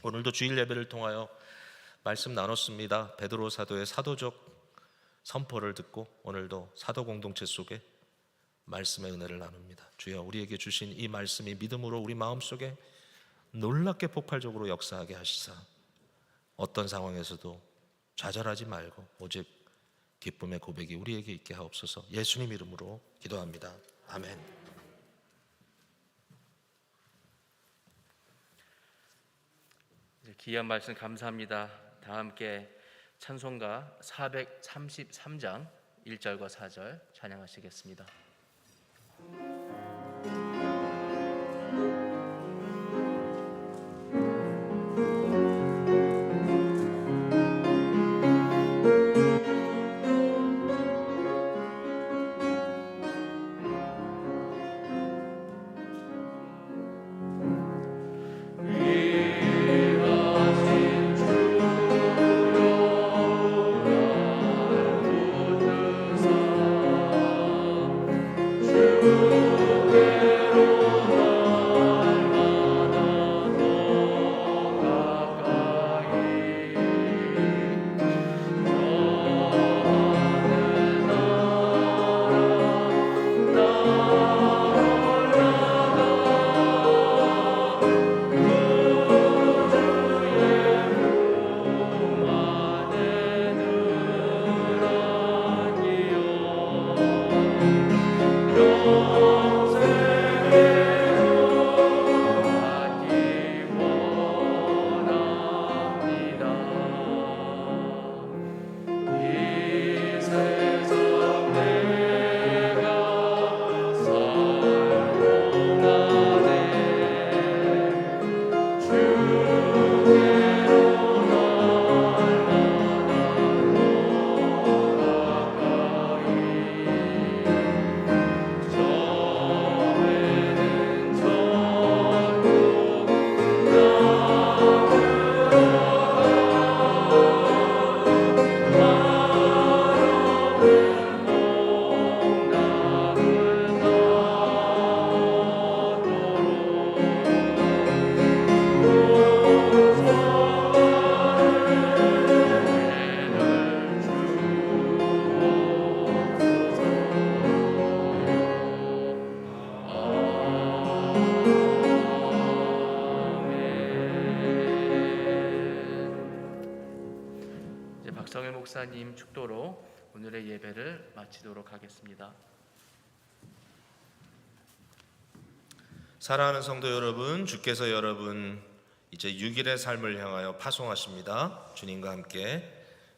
오늘도 주일 예배를 통하여 말씀 나눴습니다. 베드로 사도의 사도적 선포를 듣고 오늘도 사도 공동체 속에 말씀의 은혜를 나눕니다. 주여, 우리에게 주신 이 말씀이 믿음으로 우리 마음속에 놀랍게 폭발적으로 역사하게 하시사 어떤 상황에서도 좌절하지 말고 오직 기쁨의 고백이 우리에게 있게 하옵소서. 예수님 이름으로 기도합니다. 아멘. 귀한 말씀 감사합니다. 다 함께 찬송가 433장 1절과 4절 찬양하시겠습니다. 박성일 목사님 축도로 오늘의 예배를 마치도록 하겠습니다. 사랑하는 성도 여러분, 주께서 여러분 이제 6일의 삶을 향하여 파송하십니다. 주님과 함께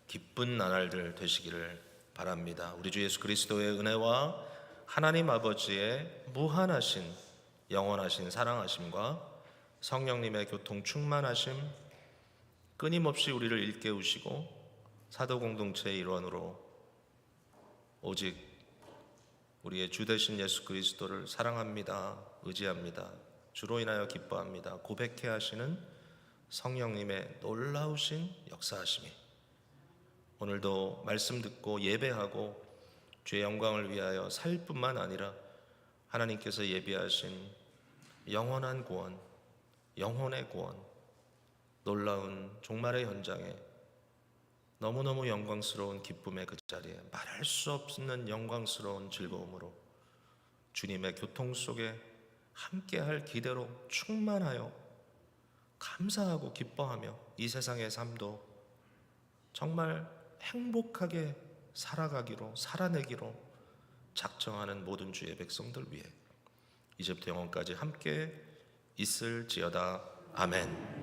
기쁜 나날들 되시기를 바랍니다. 우리 주 예수 그리스도의 은혜와 하나님 아버지의 무한하신 영원하신 사랑하심과 성령님의 교통 충만하심, 끊임없이 우리를 일깨우시고 사도 공동체의 일원으로 오직 우리의 주 되신 예수 그리스도를 사랑합니다, 의지합니다, 주로 인하여 기뻐합니다 고백해 하시는 성령님의 놀라우신 역사하심이 오늘도 말씀 듣고 예배하고 주의 영광을 위하여 살 뿐만 아니라 하나님께서 예비하신 영원한 구원, 영혼의 구원, 놀라운 종말의 현장에 너무너무 영광스러운 기쁨의 그 자리에 말할 수 없는 영광스러운 즐거움으로 주님의 교통 속에 함께할 기대로 충만하여 감사하고 기뻐하며 이 세상의 삶도 정말 행복하게 살아가기로, 살아내기로 작정하는 모든 주의 백성들 위해 이제부터 영원까지 함께 있을지어다. 아멘.